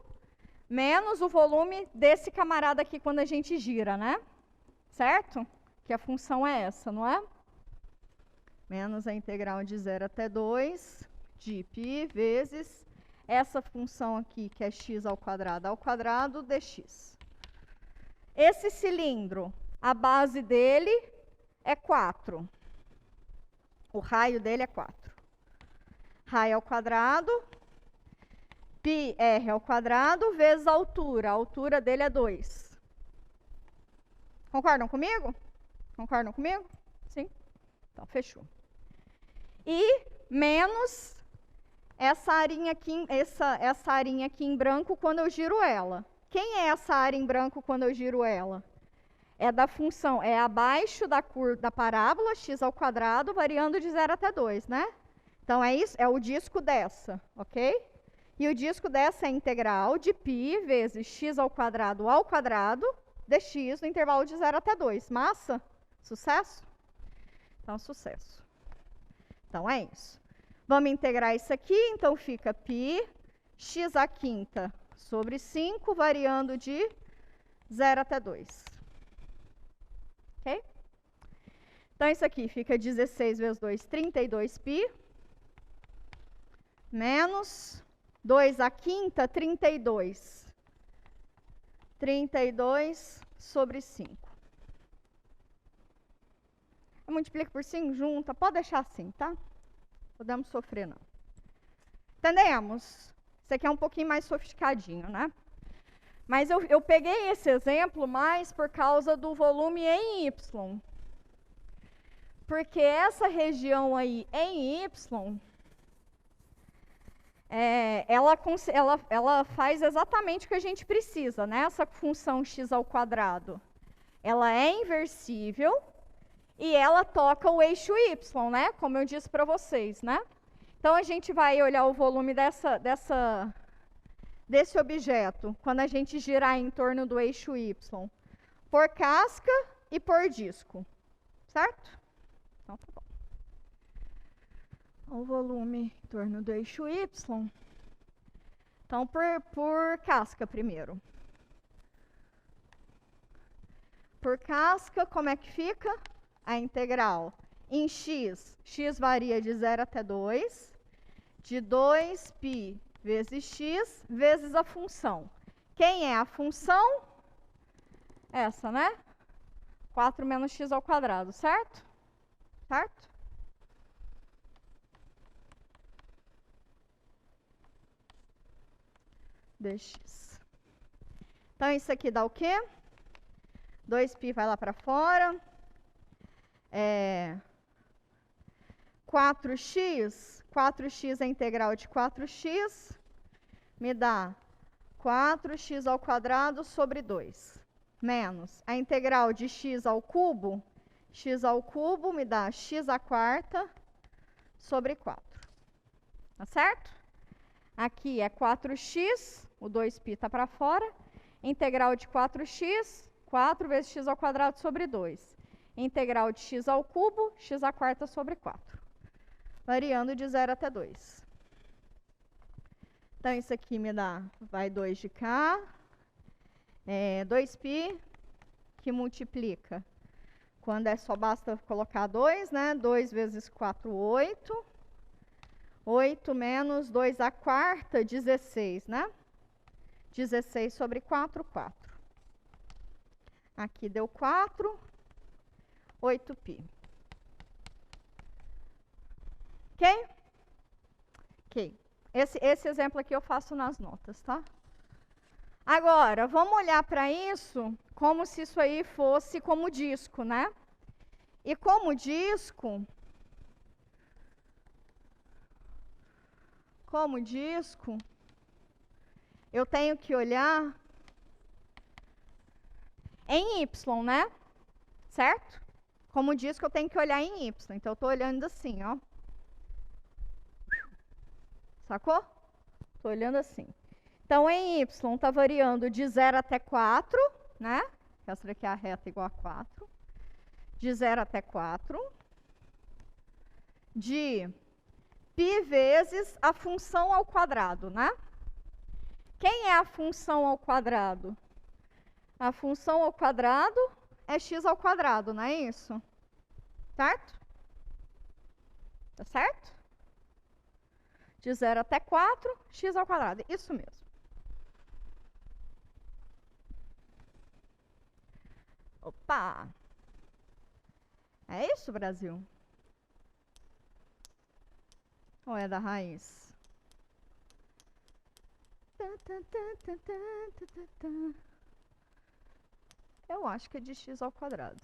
menos o volume desse camarada aqui quando a gente gira, né? Certo? Que a função é essa, não é? Menos a integral de 0 até 2 de π vezes essa função aqui, que é x ao quadrado dx. Esse cilindro, a base dele é 4. O raio dele é 4. Raio ao quadrado, πr ao quadrado, vezes a altura. A altura dele é 2. Concordam comigo? Concordam comigo? Sim? Então, fechou. E menos essa arinha aqui em branco quando eu giro ela. Quem é essa área em branco quando eu giro ela? É da função, é abaixo da parábola x ao quadrado, variando de 0 até 2, né? Então, é isso, é o disco dessa, ok? E o disco dessa é integral de π vezes x ao quadrado dx no intervalo de 0 até 2. Massa? Sucesso? Então, sucesso. Então, é isso. Vamos integrar isso aqui, então fica π x à quinta sobre 5, variando de 0 até 2. Ok? Então, isso aqui fica 16 vezes 2, 32π, menos 2 à quinta, 32. 32 sobre 5. Eu multiplico por 5, junta, pode deixar assim, tá? Podemos sofrer, não. Entendemos? Isso aqui é um pouquinho mais sofisticadinho, né? Mas eu peguei esse exemplo mais por causa do volume em Y. Porque essa região aí em Y, ela faz exatamente o que a gente precisa, né? Essa função x ao quadrado, ela é inversível e ela toca o eixo y, né? Como eu disse para vocês, né? Então, a gente vai olhar o volume desse objeto quando a gente girar em torno do eixo y, por casca e por disco, certo? Então, tá bom. O volume em torno do eixo y. Então, por casca primeiro. Por casca, como é que fica? A integral em x. X varia de 0 até 2. De 2π vezes x vezes a função. Quem é a função? Essa, né? 4 menos x ao quadrado, certo? Certo? Dx. Então, isso aqui dá o quê? 2π vai lá para fora. 4x. 4x é a integral de 4x. Me dá 4x ao quadrado sobre 2. Menos a integral de x ao cubo. X ao cubo me dá x à quarta sobre 4. Tá certo? Aqui é 4x, o 2π está para fora. Integral de 4x, 4 vezes x ao quadrado sobre 2. Integral de x ao cubo, x à quarta sobre 4. Variando de 0 até 2. Então, isso aqui me dá, vai 2 de cá. 2π, que multiplica. Quando só basta colocar 2, né? 2 vezes 4, 8. 8 menos 2 à quarta, 16, né? 16 sobre 4, 4. Aqui deu 4, 8π. Ok? Ok. Esse exemplo aqui eu faço nas notas, tá? Agora, vamos olhar para isso como se isso aí fosse como disco, né? E como disco, eu tenho que olhar em Y, né? Certo? Como disco, eu tenho que olhar em Y. Então, eu estou olhando assim, ó. Sacou? Estou olhando assim. Então, em Y está variando de 0 até 4, né? Essa daqui é a reta igual a 4. De 0 até 4. De π vezes a função ao quadrado, né? Quem é a função ao quadrado? A função ao quadrado é x ao quadrado, não é isso? Certo? Tá certo? De 0 até 4, x ao quadrado. Isso mesmo. Opa! É isso, Brasil? Ou é da raiz? Eu acho que é de x ao quadrado.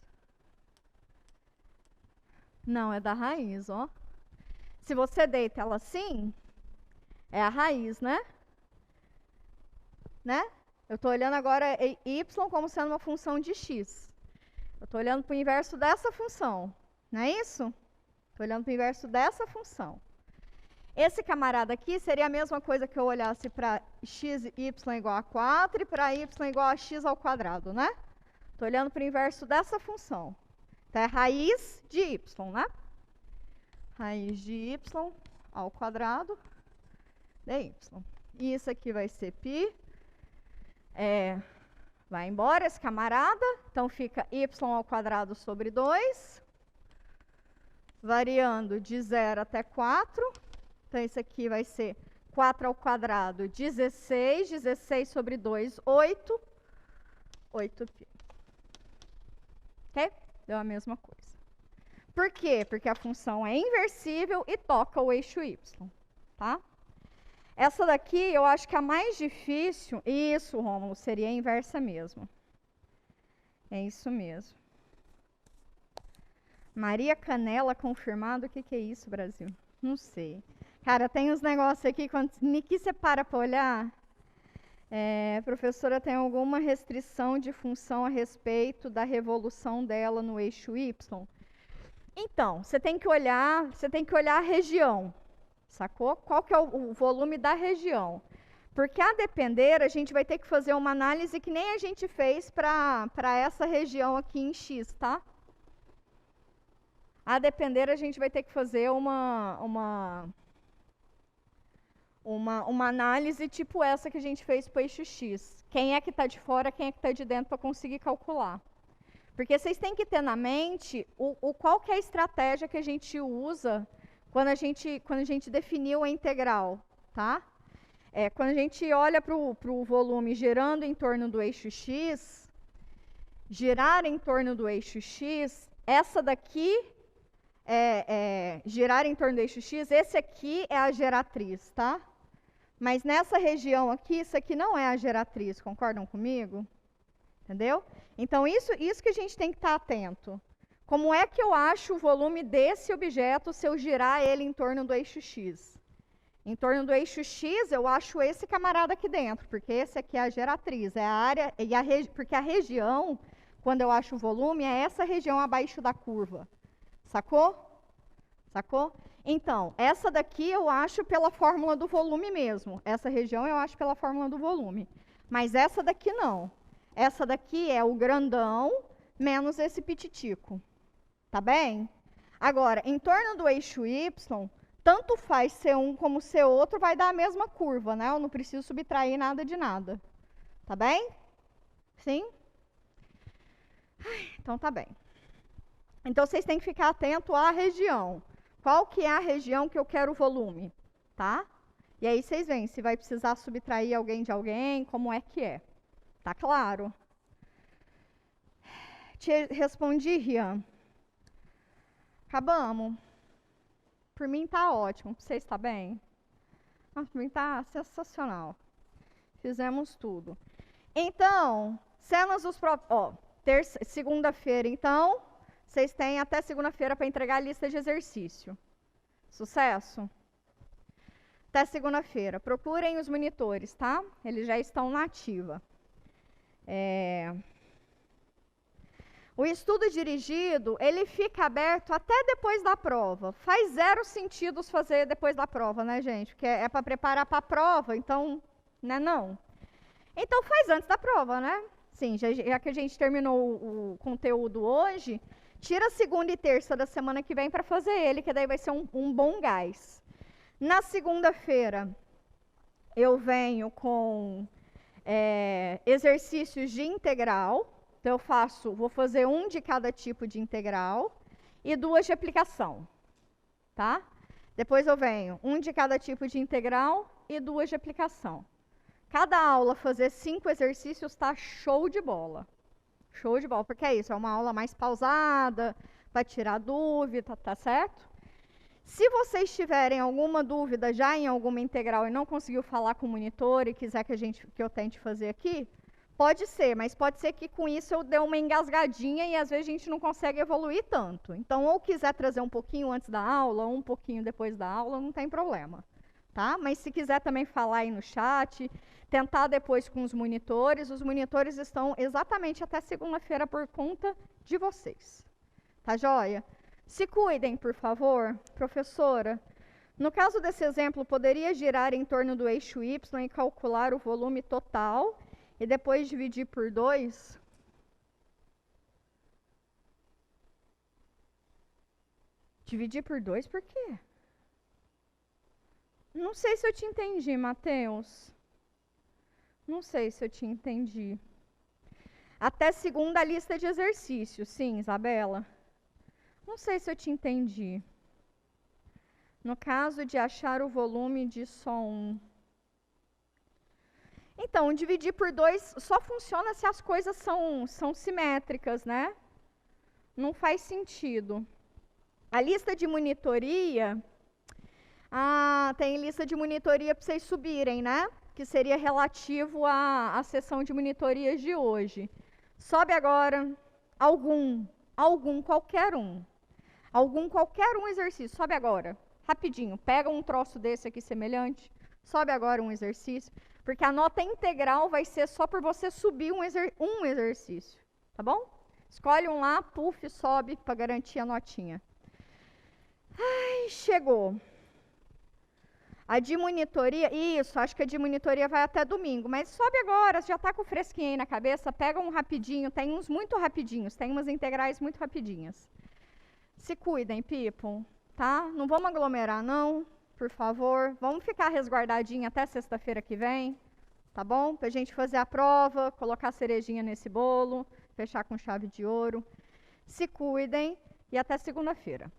Não, é da raiz, ó. Se você deita ela assim, é a raiz, né? Né? Eu estou olhando agora y como sendo uma função de x. Eu estou olhando para o inverso dessa função. Não é isso? Estou olhando para o inverso dessa função. Esse camarada aqui seria a mesma coisa que eu olhasse para x e y igual a 4 e para y igual a x ao quadrado, né? Estou olhando para o inverso dessa função. Então, é raiz de y, né? Raiz de y ao quadrado de y. E isso aqui vai ser π. Vai embora esse camarada. Então, fica y ao quadrado sobre 2. variando de 0 até 4. Então, isso aqui vai ser 4 ao quadrado, 16. 16 sobre 2, 8. 8π. Ok? Deu a mesma coisa. Por quê? Porque a função é inversível e toca o eixo y. Tá? Essa daqui, eu acho que a mais difícil... Isso, Rômulo, seria a inversa mesmo. É isso mesmo. Maria Canela confirmado. O que é isso, Brasil? Não sei. Cara, tem uns negócios aqui, quando Niki você para olhar, professora, tem alguma restrição de função a respeito da revolução dela no eixo y? Então, você tem que olhar a região, sacou? Qual que é o volume da região? Porque a depender, a gente vai ter que fazer uma análise que nem a gente fez para essa região aqui em X, tá? A depender, a gente vai ter que fazer uma análise tipo essa que a gente fez para o eixo X. Quem é que está de fora, quem é que está de dentro, para conseguir calcular. Porque vocês têm que ter na mente qual que é a estratégia que a gente usa quando a gente definiu a integral, tá? Quando a gente olha para o volume girando em torno do eixo X, girar em torno do eixo X, essa daqui girar em torno do eixo X, esse aqui é a geratriz, tá? Mas nessa região aqui, isso aqui não é a geratriz, concordam comigo? Entendeu? Então, isso que a gente tem que estar atento. Como é que eu acho o volume desse objeto se eu girar ele em torno do eixo X? Em torno do eixo X, eu acho esse camarada aqui dentro, porque esse aqui é a geratriz, é a área, porque a região, quando eu acho o volume, é essa região abaixo da curva. Sacou? Sacou? Então, essa daqui eu acho pela fórmula do volume mesmo. Essa região eu acho pela fórmula do volume. Mas essa daqui não. Essa daqui é o grandão menos esse pititico. Tá bem? Agora, em torno do eixo y, tanto faz ser um como ser outro, vai dar a mesma curva, né? Eu não preciso subtrair nada de nada. Tá bem? Sim? Então tá bem. Então, vocês têm que ficar atento à região. Qual que é a região que eu quero o volume, tá? E aí vocês veem se vai precisar subtrair alguém de alguém, como é que é. Tá claro? Te respondi, Rian. Acabamos. Por mim tá ótimo. Pra vocês tá bem? Por mim tá sensacional. Fizemos tudo. Então, cenas dos próprios... segunda-feira, então... Vocês têm até segunda-feira para entregar a lista de exercício. Sucesso? Até segunda-feira. Procurem os monitores, tá? Eles já estão na ativa. O estudo dirigido, ele fica aberto até depois da prova. Faz 0 sentido fazer depois da prova, né, gente? Porque é para preparar para a prova, então, né, não. Então, faz antes da prova, né? Sim, já que a gente terminou o conteúdo hoje... Tira a segunda e terça da semana que vem para fazer ele, que daí vai ser um bom gás. Na segunda-feira, eu venho com exercícios de integral. Então, vou fazer um de cada tipo de integral e 2 de aplicação. Tá? Depois eu venho um de cada tipo de integral e 2 de aplicação. Cada aula fazer 5 exercícios tá show de bola. Show de bola, porque é isso, é uma aula mais pausada, para tirar dúvida, tá certo? Se vocês tiverem alguma dúvida já em alguma integral e não conseguiu falar com o monitor e quiser que eu tente fazer aqui, pode ser, mas pode ser que com isso eu dê uma engasgadinha e às vezes a gente não consegue evoluir tanto. Então, ou quiser trazer um pouquinho antes da aula, ou um pouquinho depois da aula, não tem problema. Tá? Mas se quiser também falar aí no chat, tentar depois com os monitores estão exatamente até segunda-feira por conta de vocês. Tá joia? Se cuidem, por favor. Professora, no caso desse exemplo, poderia girar em torno do eixo y e calcular o volume total e depois dividir por 2? Dividir por 2 por quê? Não sei se eu te entendi, Matheus. Não sei se eu te entendi. Até segunda lista de exercícios, sim, Isabela. Não sei se eu te entendi. No caso de achar o volume de som. Então, dividir por 2 só funciona se as coisas são simétricas, né? Não faz sentido. A lista de monitoria... tem lista de monitoria para vocês subirem, né? Que seria relativo à sessão de monitorias de hoje. Sobe agora qualquer um exercício. Sobe agora, rapidinho. Pega um troço desse aqui semelhante. Sobe agora um exercício. Porque a nota integral vai ser só por você subir um exercício. Tá bom? Escolhe um lá, puf, sobe para garantir a notinha. Ai, chegou. A de monitoria, isso, acho que a de monitoria vai até domingo, mas sobe agora, já está com o fresquinho aí na cabeça, pega um rapidinho, tem uns muito rapidinhos, tem umas integrais muito rapidinhas. Se cuidem, people, tá? Não vamos aglomerar não, por favor, vamos ficar resguardadinho até sexta-feira que vem, tá bom? Pra gente fazer a prova, colocar a cerejinha nesse bolo, fechar com chave de ouro. Se cuidem e até segunda-feira.